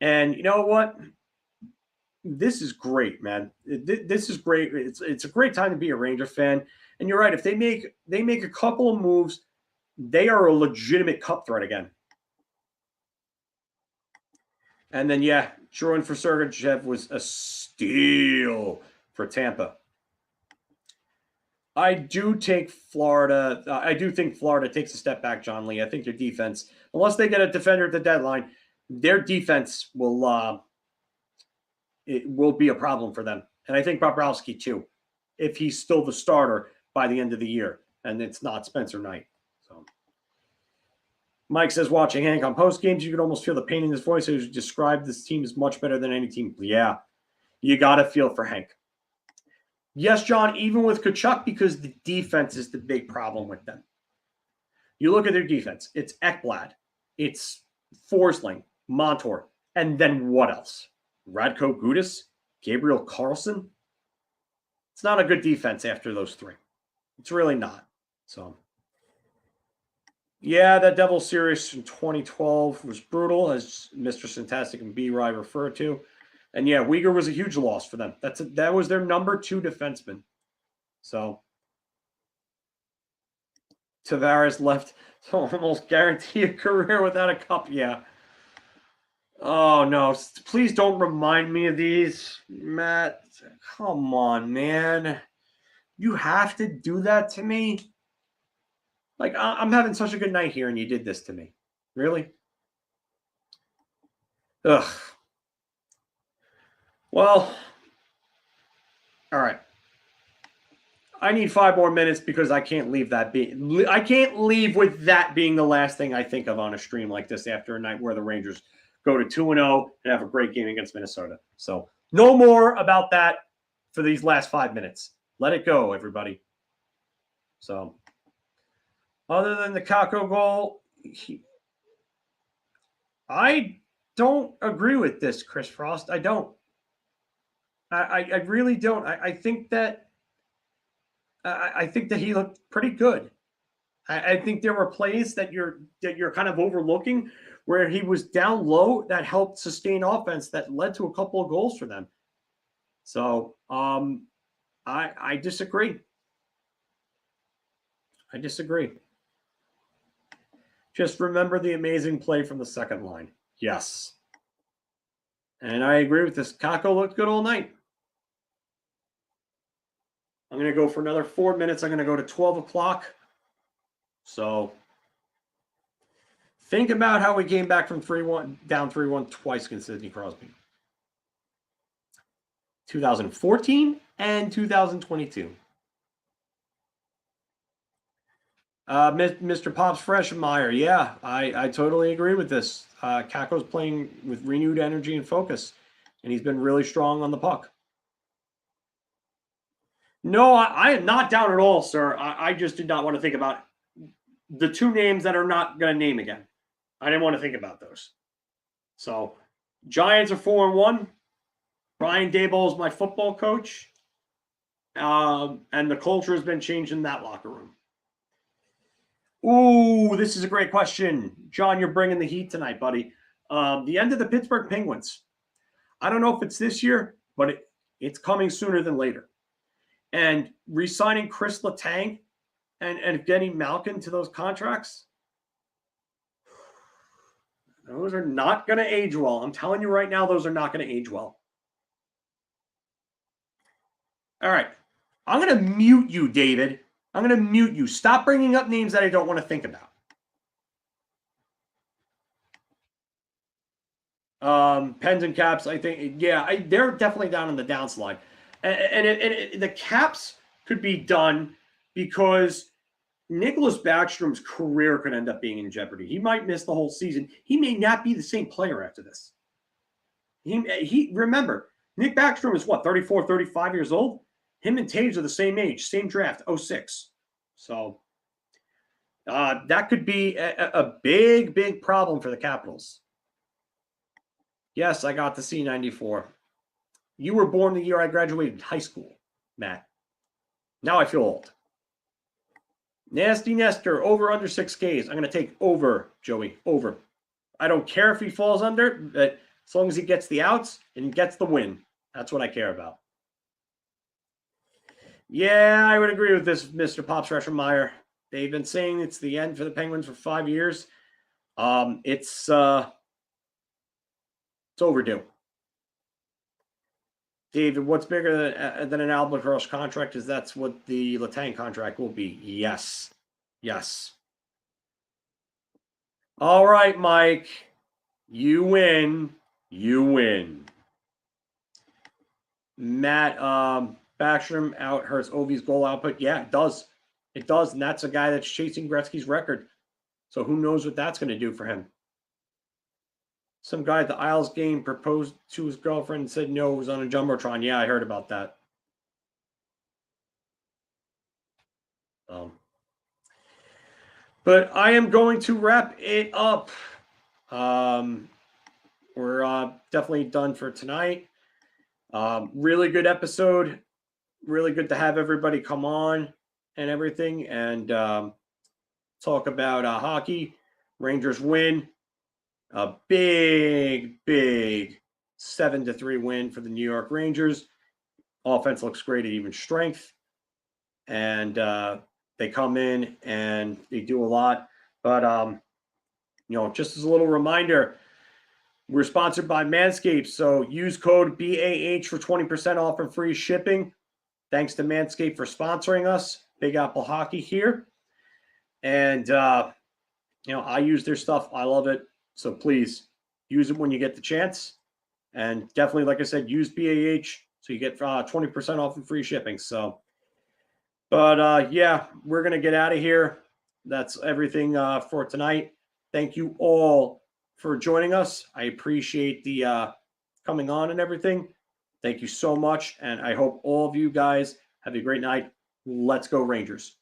And you know what? This is great, man. This is great. It's a great time to be a Ranger fan. And you're right. If they make a couple of moves, they are a legitimate cup threat again. And then yeah, Jordan for Sergachev was a steal for Tampa. I do take Florida. I do think Florida takes a step back, John Lee. I think their defense, unless they get a defender at the deadline, their defense will it will be a problem for them. And I think Bobrovsky too, if he's still the starter by the end of the year, and it's not Spencer Knight. So Mike says, watching Hank on post games, you could almost feel the pain in his voice. He described this team as much better than any team. Yeah, you got to feel for Hank. Yes, John, even with Tkachuk, because the defense is the big problem with them. You look at their defense. It's Ekblad. It's Forsling, Montour. And then what else? Radko Gudas? Gabriel Carlson? It's not a good defense after those 3. It's really not. So, yeah, that Devils series in 2012 was brutal, as Mr. Fantastic and B-Rye referred to. And yeah, Uyghur was a huge loss for them. That was their number 2 defenseman. So Tavares left to almost guarantee a career without a cup. Yeah. Oh no! Please don't remind me of these, Matt. Come on, man. You have to do that to me. Like I'm having such a good night here, and you did this to me. Really? Ugh. Well, all right. I need 5 more minutes because I can't leave that I can't leave with that being the last thing I think of on a stream like this after a night where the Rangers go to 2-0 and have a great game against Minnesota. So no more about that for these last 5 minutes. Let it go, everybody. So other than the Kakko goal, I don't agree with this, Chris Frost. I don't. I really don't. I think that he looked pretty good. I think there were plays that you're kind of overlooking where he was down low that helped sustain offense that led to a couple of goals for them. So I disagree. I disagree. Just remember the amazing play from the second line. Yes. And I agree with this. Kakko looked good all night. I'm going to go for another 4 minutes. I'm going to go to 12 o'clock. So think about how we came back from 3-1, down 3-1 twice against Sidney Crosby. 2014 and 2022. Mr. Pops Freshmeyer, yeah, I totally agree with this. Kakko's playing with renewed energy and focus, and he's been really strong on the puck. No, I am not down at all, sir. I just did not want to think about the two names that are not going to name again. I didn't want to think about those. So, Giants are 4-1. Brian Daboll is my football coach. And the culture has been changed in that locker room. Ooh, this is a great question. John, you're bringing the heat tonight, buddy. The end of the Pittsburgh Penguins. I don't know if it's this year, but it's coming sooner than later. And re-signing Chris Letang and getting Malkin to those contracts, those are not going to age well. I'm telling you right now, those are not going to age well. All right. I'm going to mute you, David. I'm going to mute you. Stop bringing up names that I don't want to think about. Pens and Caps, I think, yeah, they're definitely down on the downslide. And the Caps could be done because Nicholas Backstrom's career could end up being in jeopardy. He might miss the whole season. He may not be the same player after this. Remember, Nick Backstrom is what, 34, 35 years old? Him and Taves are the same age, same draft, 06. So that could be a big, big problem for the Capitals. Yes, I got the C94. You were born the year I graduated high school, Matt. Now I feel old. Nasty Nestor, over under 6Ks. I'm going to take over, Joey, over. I don't care if he falls under, but as long as he gets the outs and gets the win. That's what I care about. Yeah, I would agree with this, Mr. Pops Reschenmeyer. They've been saying it's the end for the Penguins for 5 years. It's overdue. David, what's bigger than an Albatross contract is that's what the Letang contract will be. Yes. Yes. All right, Mike. You win. You win. Matt, Backstrom out hurts Ovi's goal output. Yeah, it does. It does. And that's a guy that's chasing Gretzky's record. So who knows what that's going to do for him. Some guy at the Isles game proposed to his girlfriend and said no, it was on a Jumbotron. Yeah, I heard about that. But I am going to wrap it up. We're definitely done for tonight. Really good episode. Really good to have everybody come on and everything and talk about hockey. Rangers win. A big, big 7-3 win for the New York Rangers. Offense looks great at even strength. And they come in and they do a lot. But, just as a little reminder, we're sponsored by Manscaped. So use code BAH for 20% off and free shipping. Thanks to Manscaped for sponsoring us. Big Apple Hockey here. And, I use their stuff. I love it. So please use it when you get the chance. And definitely, like I said, use BAH so you get 20% off and free shipping. So, but yeah, we're going to get out of here. That's everything for tonight. Thank you all for joining us. I appreciate the coming on and everything. Thank you so much. And I hope all of you guys have a great night. Let's go Rangers.